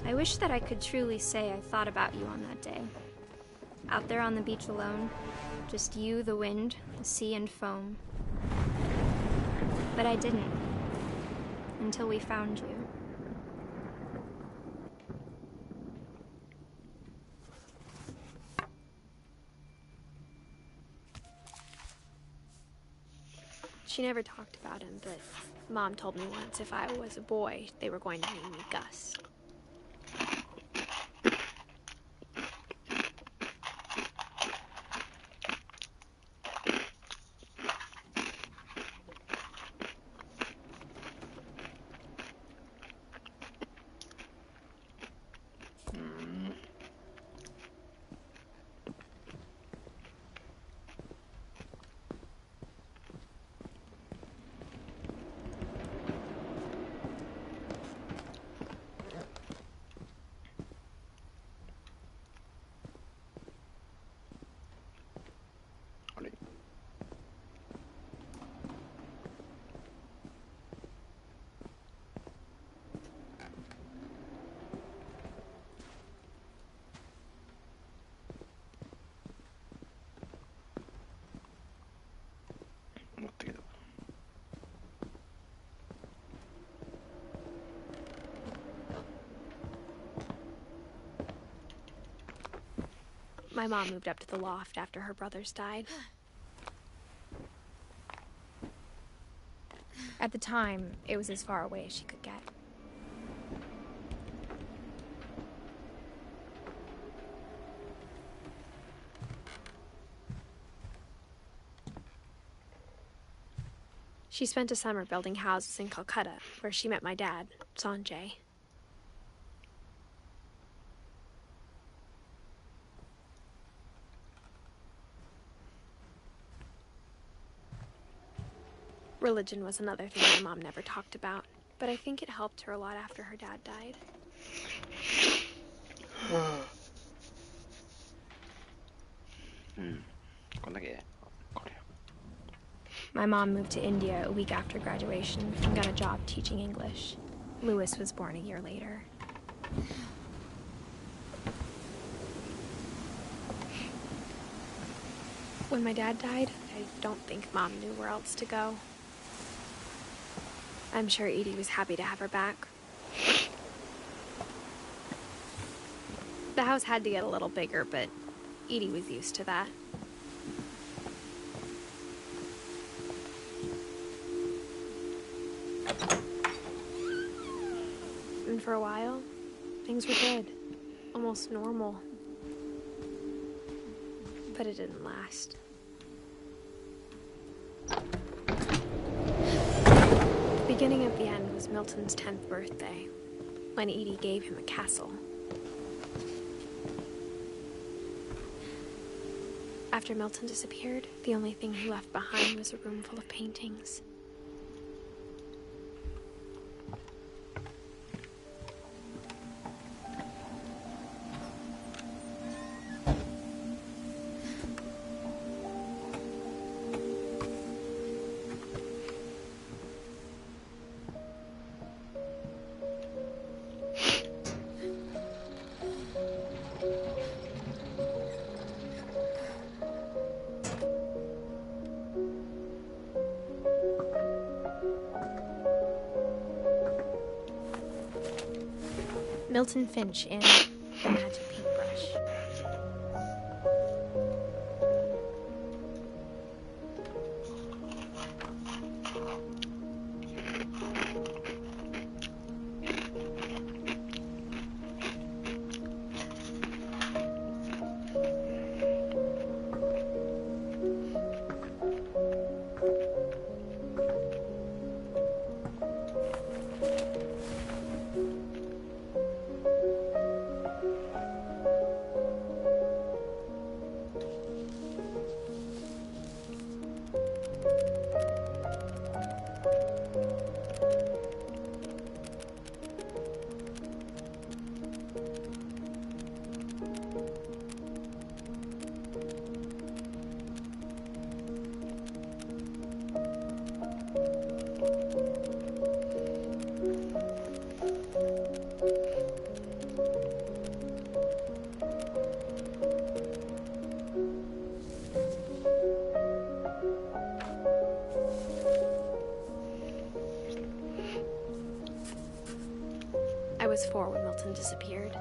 I wish that I could truly say I thought about you on that day. Out there on the beach alone, just you, the wind, the sea, and foam. But I didn't, until we found you. She never talked about him, but Mom told me once if I was a boy, they were going to name me Gus. My mom moved up to the loft after her brothers died. At the time, it was as far away as she could get. She spent a summer building houses in Calcutta, where she met my dad, Sanjay. Religion was another thing my mom never talked about, but I think it helped her a lot after her dad died. My mom moved to India a week after graduation and got a job teaching English. Louis was born a year later. When my dad died, I don't think Mom knew where else to go. I'm sure Edie was happy to have her back. The house had to get a little bigger, but Edie was used to that. And for a while, things were good. Almost normal. But it didn't last. The beginning of the end was Milton's 10th birthday, when Edie gave him a castle. After Milton disappeared, the only thing he left behind was a room full of paintings. Milton Finch in The Magic Paintbrush. I was 4 when Milton disappeared.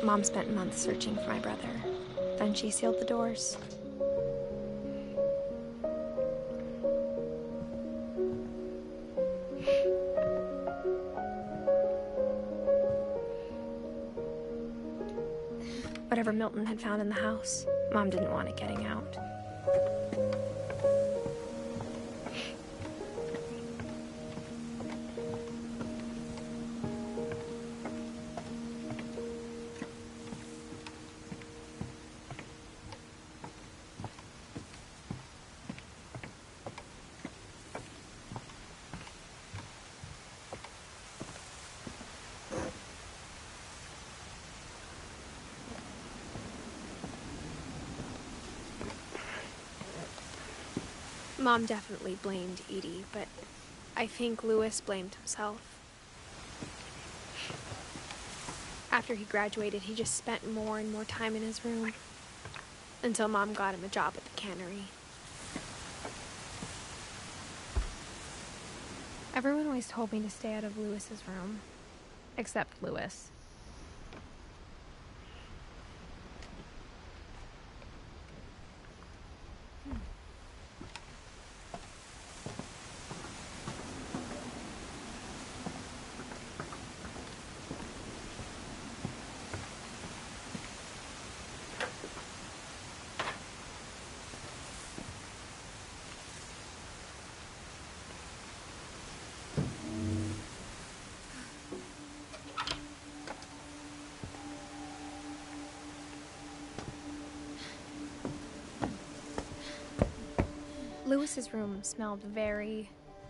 Mom spent months searching for my brother. Then she sealed the doors. Whatever Milton had found in the house, Mom didn't want it getting out. Mom definitely blamed Edie, but I think Lewis blamed himself. After he graduated, he just spent more and more time in his room, until Mom got him a job at the cannery. Everyone always told me to stay out of Lewis's room, except Lewis. Lewis's room smelled very,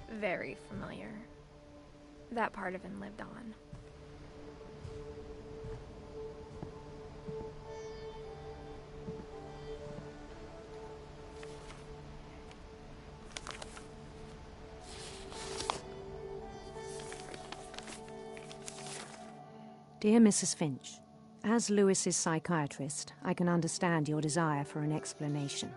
very familiar. That part of him lived on. Dear Mrs. Finch, as Lewis's psychiatrist, I can understand your desire for an explanation.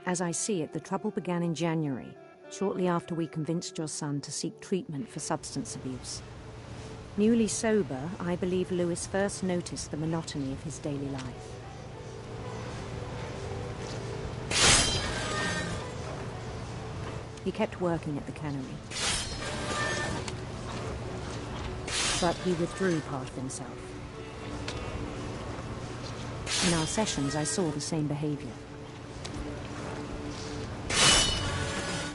As I see it, the trouble began in January, shortly after we convinced your son to seek treatment for substance abuse. Newly sober, I believe Lewis first noticed the monotony of his daily life. He kept working at the cannery, but he withdrew part of himself. In our sessions, I saw the same behavior.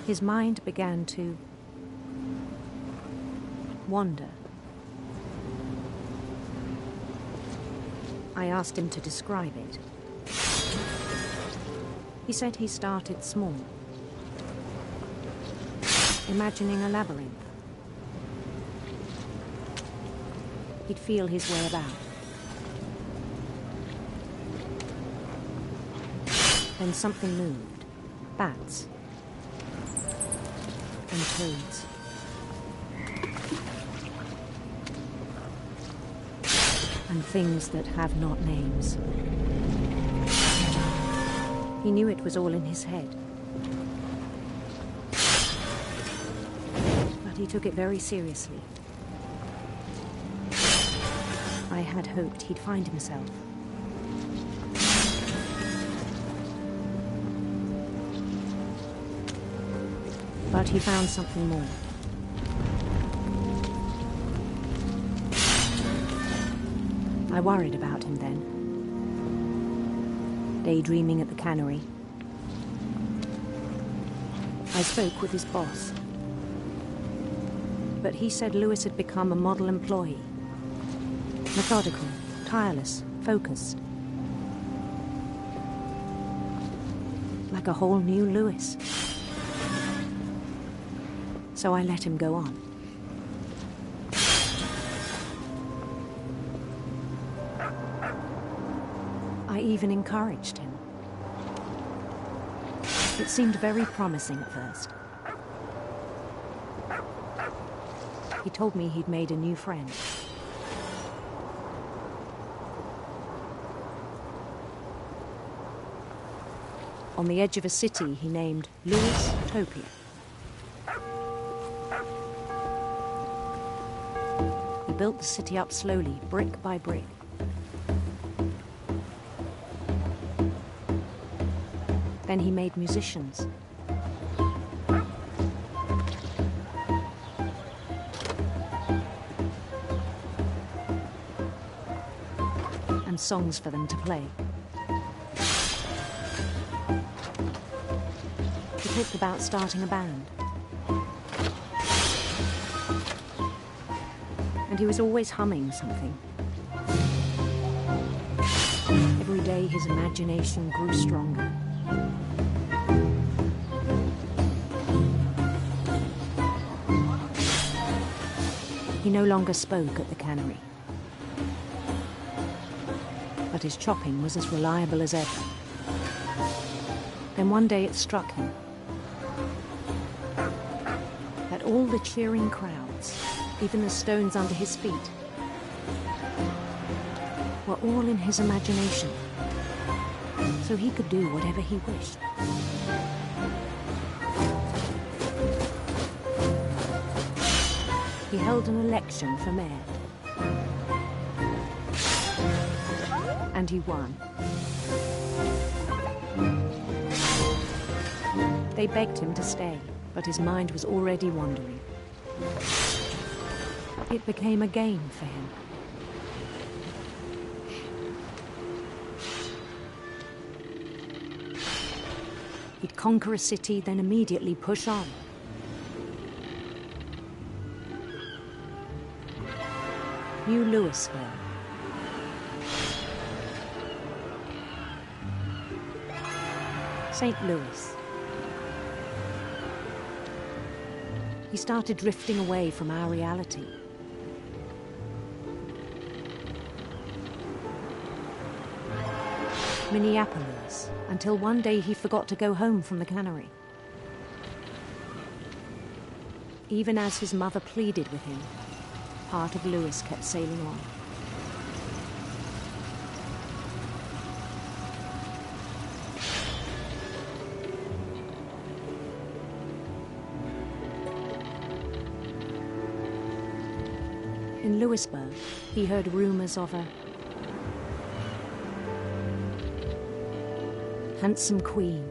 His mind began to wander. I asked him to describe it. He said he started small, imagining a labyrinth. He'd feel his way about. Then something moved. Bats. And toads. And things that have not names. He knew it was all in his head. But he took it very seriously. I had hoped he'd find himself. But he found something more. I worried about him then. Daydreaming at the cannery. I spoke with his boss. But he said Lewis had become a model employee. Methodical, tireless, focused. Like a whole new Lewis. So I let him go on. I even encouraged him. It seemed very promising at first. He told me he'd made a new friend. On the edge of a city he named Lewis Topia. He built the city up slowly, brick by brick. Then he made musicians. And songs for them to play. He talked about starting a band. And he was always humming something. Every day his imagination grew stronger. He no longer spoke at the cannery. But his chopping was as reliable as ever. Then one day it struck him that all the cheering crowds, even the stones under his feet, were all in his imagination, so he could do whatever he wished. He held an election for mayor. And he won. They begged him to stay, but his mind was already wandering. It became a game for him. He'd conquer a city, then immediately push on. New Louisville. St. Louis. He started drifting away from our reality. Minneapolis, until one day he forgot to go home from the cannery. Even as his mother pleaded with him, part of Louis kept sailing on. In Louisburg, he heard rumors of a handsome queen.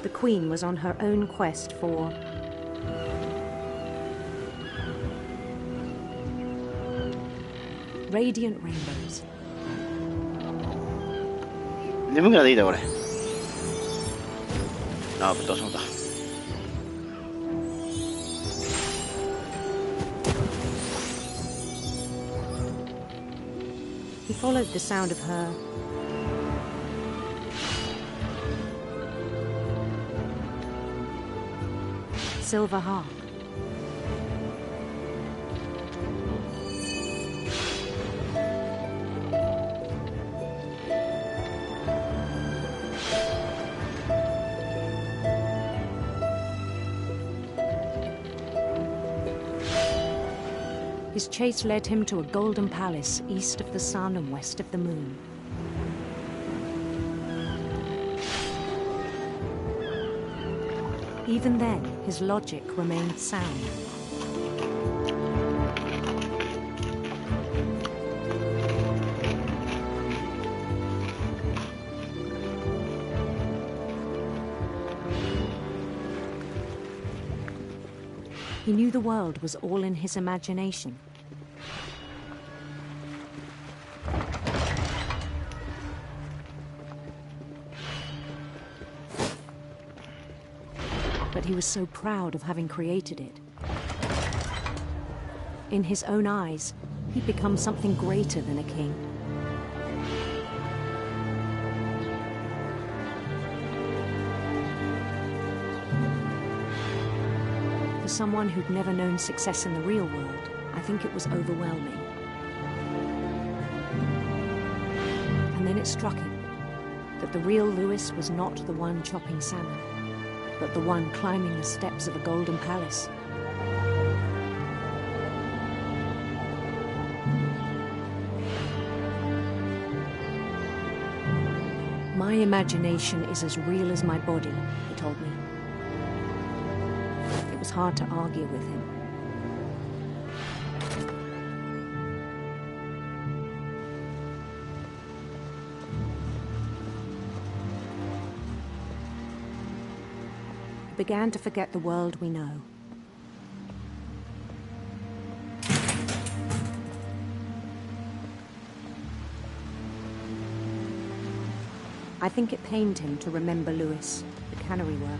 The queen was on her own quest for radiant rainbows. 眠くなってきたこれ。あ、ぶっ倒しまった。He followed the sound of her silver harp. His chase led him to a golden palace east of the sun and west of the moon. Even then, his logic remained sound. He knew the world was all in his imagination. But he was so proud of having created it. In his own eyes, he'd become something greater than a king. For someone who'd never known success in the real world, I think it was overwhelming. And then it struck him that the real Louis was not the one chopping salmon, but the one climbing the steps of a golden palace. My imagination is as real as my body, he told me. was hard to argue with him. We began to forget the world we know. I think it pained him to remember Lewis, the cannery worker.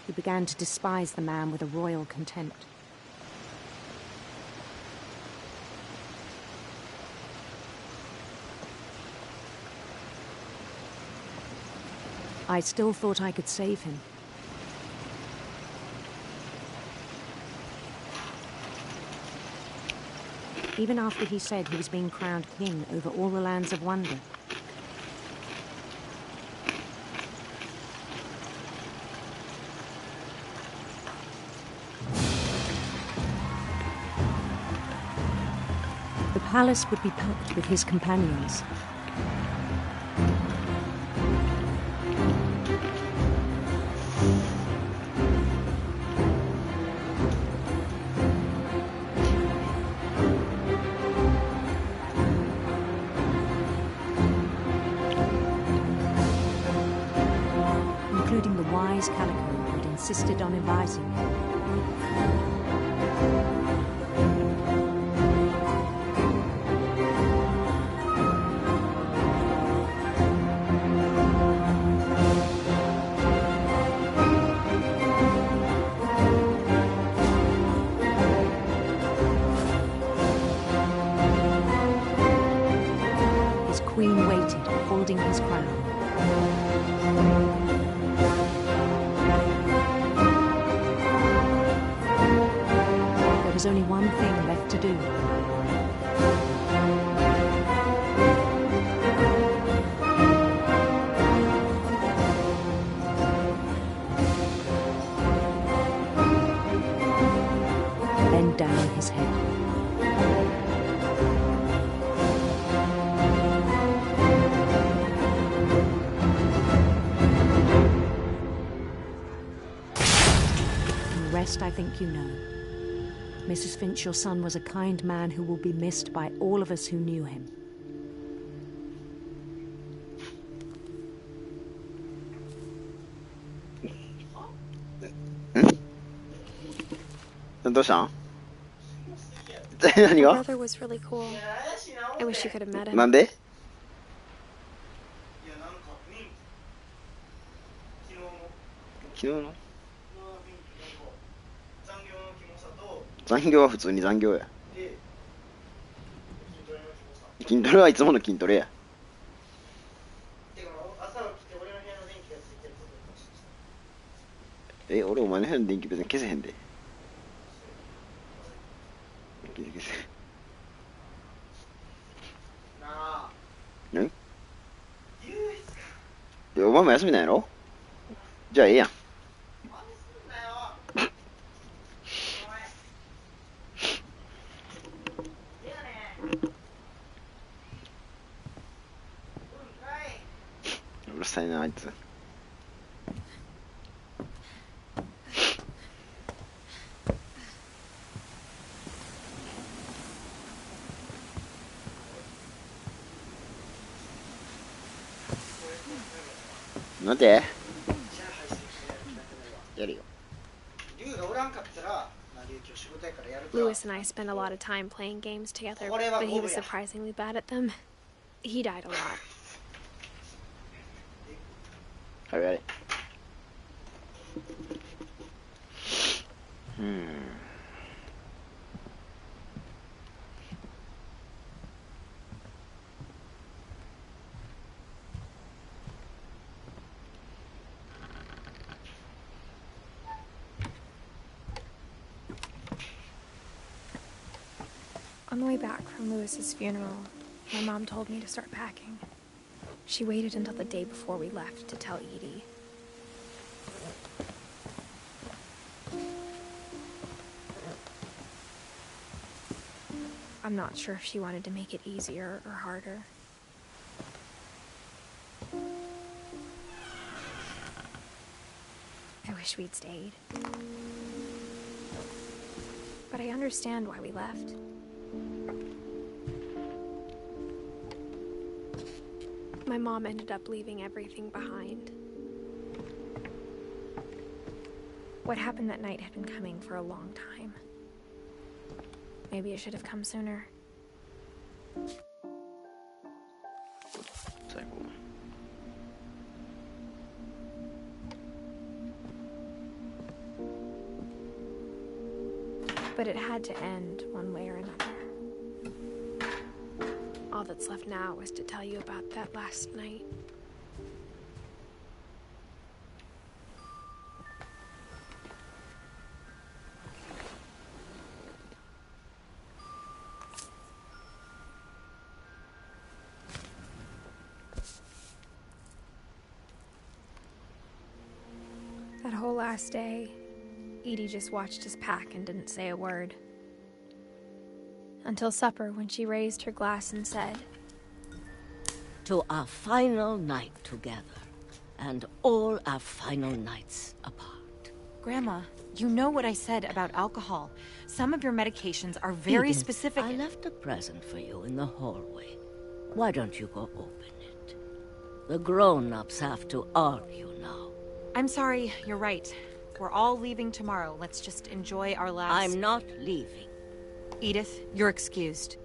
He began to despise the man with a royal contempt. I still thought I could save him. Even after he said he was being crowned king over all the lands of wonder. The palace would be packed with his companions. Including the wise Calico who had insisted on advising him. His queen waited, holding his crown. There was only one thing left to do. Bend down his head. And the rest I think you know. Mrs. Finch, your son was a kind man who will be missed by all of us who knew him. My brother was really cool. I wish you could have met him. なんで？昨日の？残業は普通に残業や。筋トレはいつもの筋トレや。俺お前の部屋の電気別に消せへんで。消せ。ん？お前も休みなんやろ？じゃあええやん。うるさいなあいつ。なんで？やるよ。 Lewis and I spent a lot of time playing games together, but he was surprisingly bad at them. He died a lot. はいはい。On the way back from Lewis's funeral, my mom told me to start packing. She waited until the day before we left to tell Edie. I'm not sure if she wanted to make it easier or harder. I wish we'd stayed. But I understand why we left. My mom ended up leaving everything behind. What happened that night had been coming for a long time. Maybe it should have come sooner. But it had to end one way or another. All that's left now is to tell you about that last night. That whole last day, Edie just watched us pack and didn't say a word. Until supper, when she raised her glass and said, "To our final night together, and all our final nights apart." Grandma, you know what I said about alcohol. Some of your medications are very Edith, specific. I left a present for you in the hallway. Why don't you go open it? The grown-ups have to argue now. I'm sorry, you're right. We're all leaving tomorrow. Let's just enjoy our last... I'm not leaving. Edith, you're excused.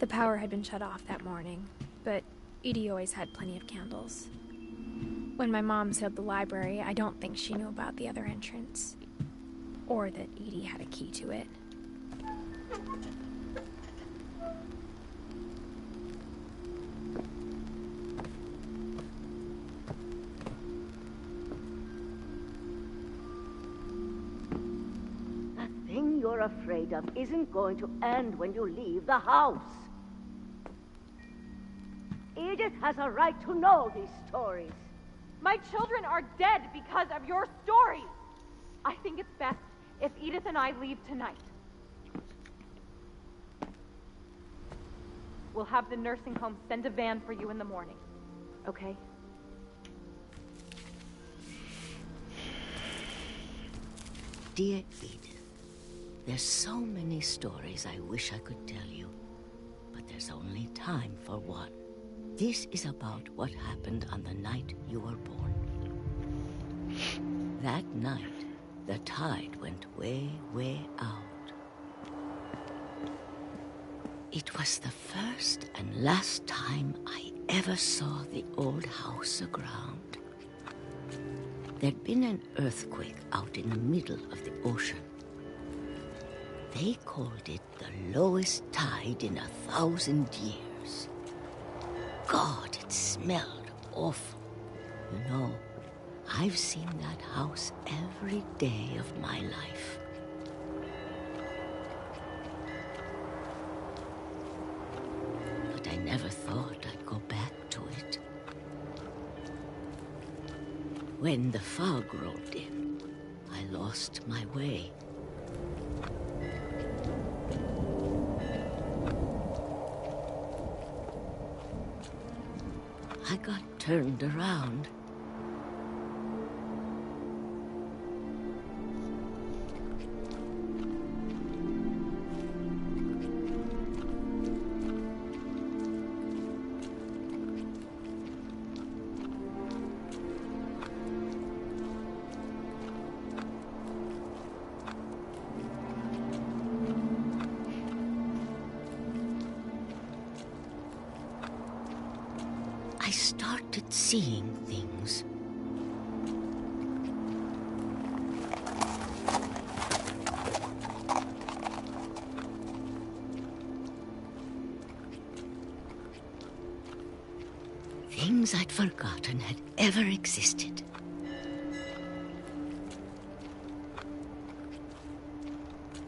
The power had been shut off that morning, but Edie always had plenty of candles. When my mom sealed the library, I don't think she knew about the other entrance, or that Edie had a key to it. The thing you're afraid of isn't going to end when you leave the house. Edith has a right to know these stories. My children are dead because of your stories. I think it's best if Edith and I leave tonight. We'll have the nursing home send a van for you in the morning, okay? Dear Edith, there's so many stories I wish I could tell you, but there's only time for one. This is about what happened on the night you were born. That night, the tide went way, way out. It was the first and last time I ever saw the old house aground. There'd been an earthquake out in the middle of the ocean. They called it the lowest tide in 1,000 years. God, it smelled awful. You know, I've seen that house every day of my life. But I never thought I'd go back to it. When the fog rolled in, I lost my way. I got turned around. I started seeing things. Things I'd forgotten had ever existed.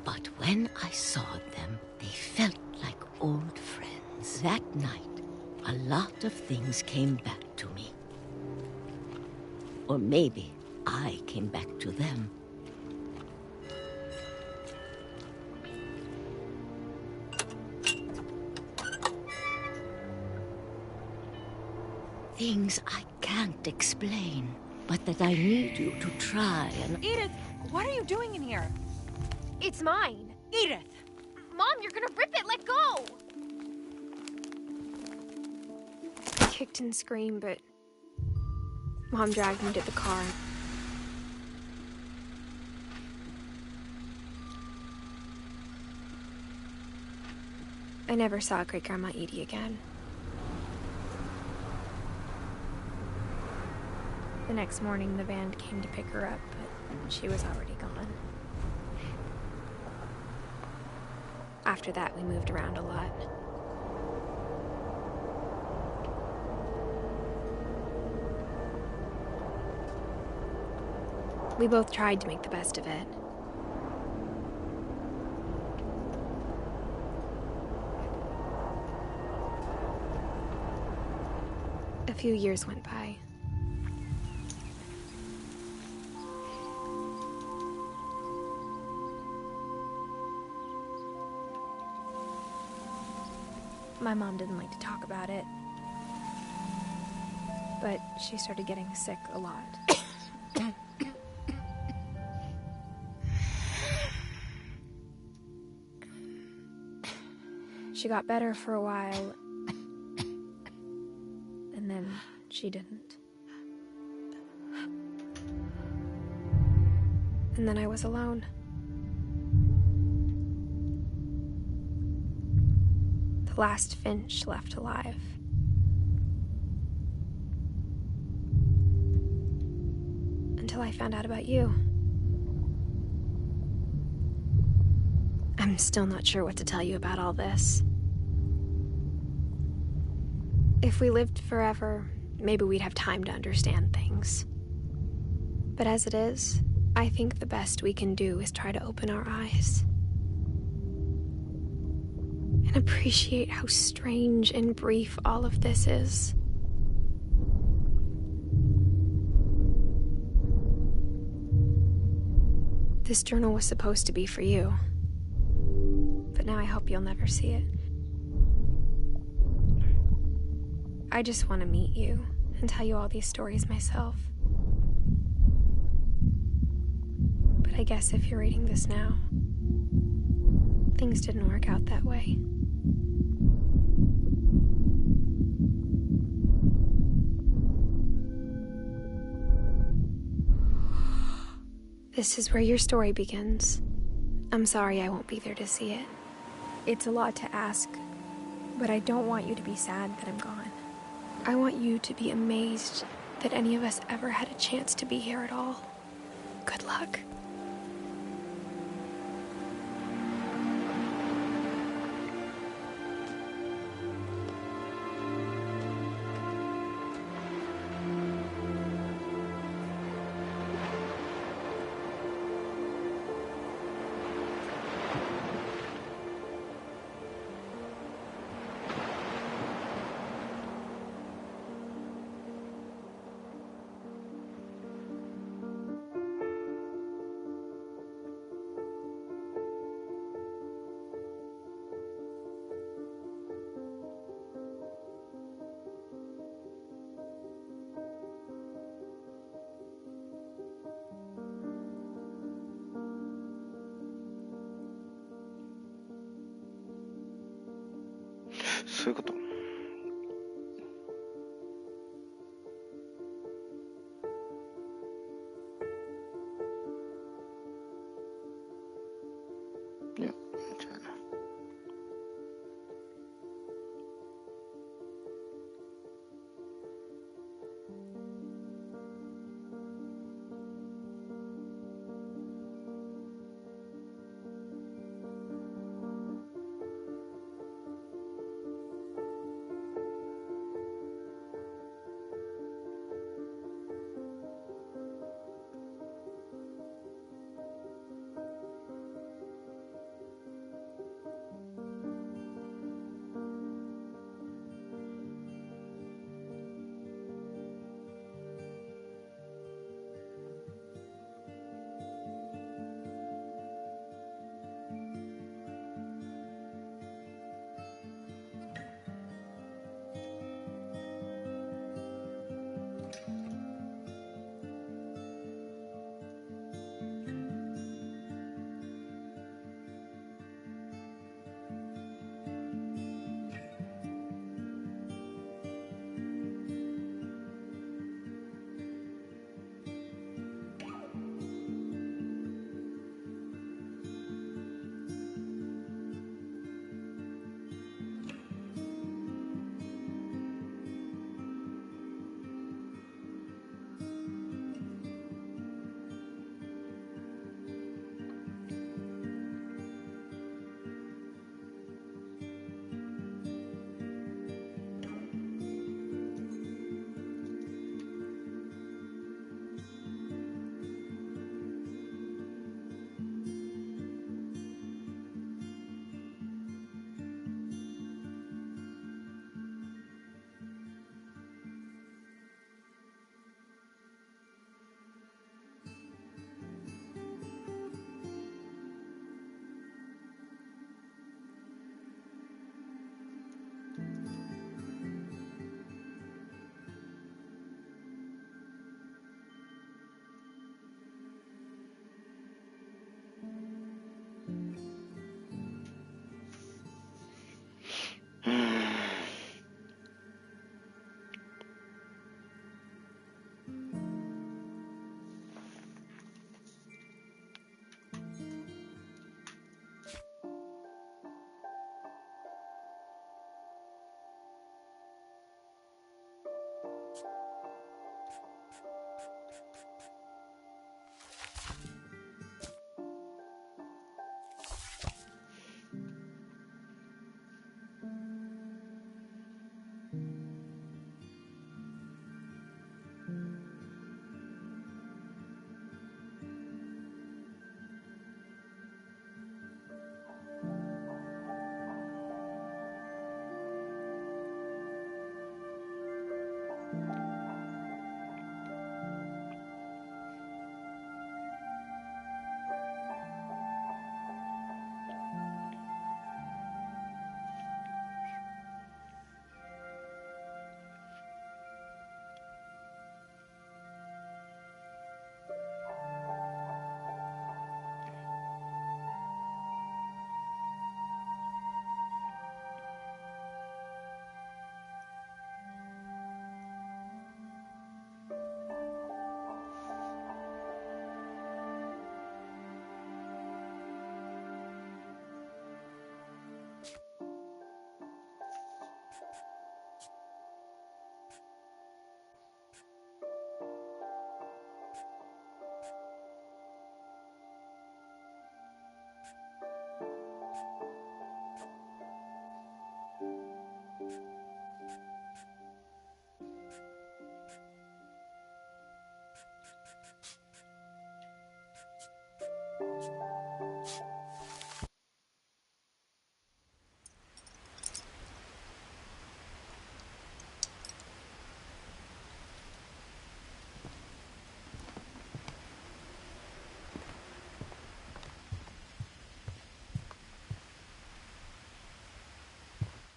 But when when I saw them, they felt like old friends. That night, a lot of things came back to me. Or maybe I came back to them. Things I can't explain, but that I need you to try and... Edith, what are you doing in here? It's mine. Edith! Mom, you're gonna rip it! Let go! I kicked and screamed, but Mom dragged me to the car. I never saw Great-Grandma Edie again. The next morning, the band came to pick her up, but she was already gone. After that, we moved around a lot. We both tried to make the best of it. A few years went by. My mom didn't like to talk about it, but she started getting sick a lot. She got better for a while, and then she didn't. And then I was alone. The last Finch left alive. Until I found out about you. I'm still not sure what to tell you about all this. If we lived forever, maybe we'd have time to understand things. But as it is, I think the best we can do is try to open our eyes. And appreciate how strange and brief all of this is. This journal was supposed to be for you. But now I hope you'll never see it. I just want to meet you and tell you all these stories myself. But I guess if you're reading this now, things didn't work out that way. This is where your story begins. I'm sorry I won't be there to see it. It's a lot to ask, but I don't want you to be sad that I'm gone. I want you to be amazed that any of us ever had a chance to be here at all. Good luck.そういうこと。いや、じゃあな。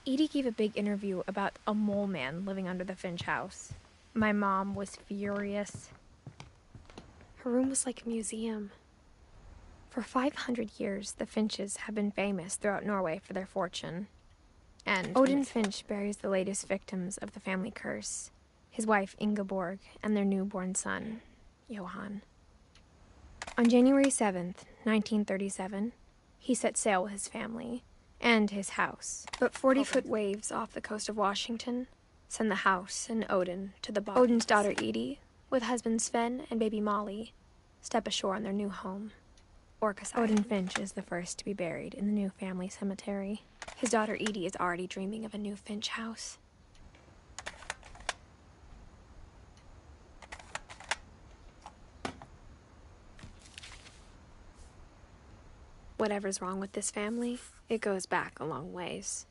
Edie gave a big interview about a mole man living under the Finch house. My mom was furious. Her room was like a museum. For 500 years, the Finches have been famous throughout Norway for their fortune. And Odin Finch buries the latest victims of the family curse, his wife Ingeborg and their newborn son, Johan. On January 7th, 1937, he set sail with his family and his house. But 40-foot waves off the coast of Washington send the house and Odin to the bottom. Odin's daughter Edie, with husband Sven and baby Molly, step ashore on their new home. Odin Finch is the first to be buried in the new family cemetery. His daughter Edie is already dreaming of a new Finch house. Whatever's wrong with this family, it goes back a long ways.